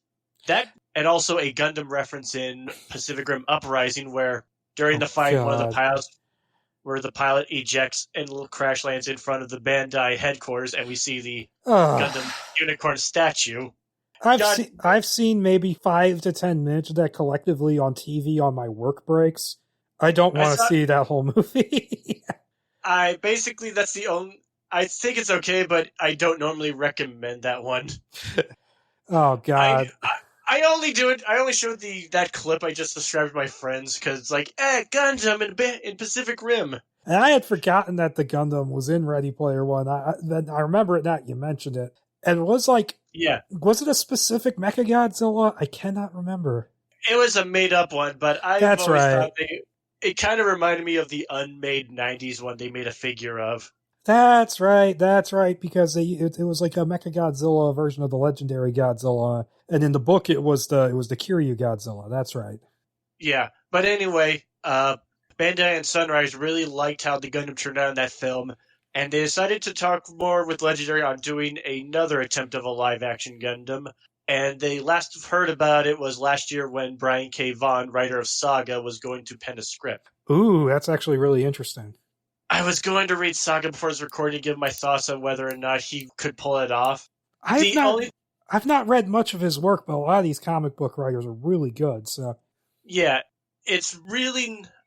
That, and also a Gundam reference in Pacific Rim Uprising, where during the fight, where the pilot ejects and crash lands in front of the Bandai headquarters, and we see the Gundam unicorn statue. I've seen maybe 5 to 10 minutes of that collectively on TV on my work breaks. I don't want to see that whole movie. That's the only. I think it's okay, but I don't normally recommend that one. Oh God. I only do it. I only showed that clip I just described to my friends because it's like, Gundam in Pacific Rim. And I had forgotten that the Gundam was in Ready Player One. I remember it now. You mentioned it, and it was like, yeah, was it a specific Mechagodzilla? I cannot remember. It was a made up one, but I've always thought it kind of reminded me of the unmade '90s one they made a figure of. That's right, because it was like a Mechagodzilla version of the legendary Godzilla, and in the book it was the Kiryu Godzilla. That's right. Yeah, but anyway, Bandai and Sunrise really liked how the Gundam turned out in that film, and they decided to talk more with Legendary on doing another attempt of a live-action Gundam. And they last heard about it was last year when Brian K. Vaughan, writer of Saga, was going to pen a script. Ooh, that's actually really interesting. I was going to read Saga before this recording to give my thoughts on whether or not he could pull it off. I've not read much of his work, but a lot of these comic book writers are really good. So yeah,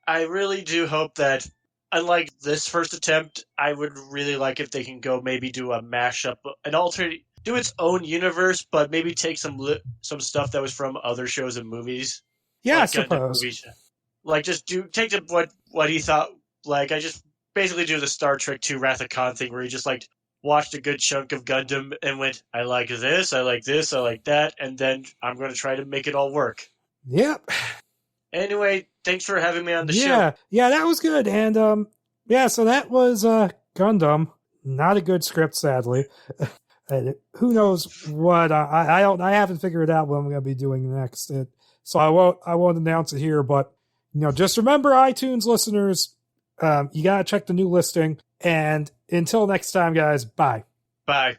I really do hope that, unlike this first attempt, I would really like if they can go maybe do a mashup, do its own universe, but maybe take some stuff that was from other shows and movies. Yeah, like I suppose. Movies. Like, just take what he thought. Like, I just basically do the Star Trek 2 Wrath of Khan thing, where he just like watched a good chunk of Gundam and went, I like this, I like this, I like that, and then I'm going to try to make it all work. Yep. Anyway, thanks for having me on the show. Yeah, that was good. And so that was Gundam. Not a good script, sadly. Who knows what I haven't figured out what I'm going to be doing next. So I won't announce it here, but just remember, iTunes listeners, you got to check the new listing. And until next time, guys, bye. Bye.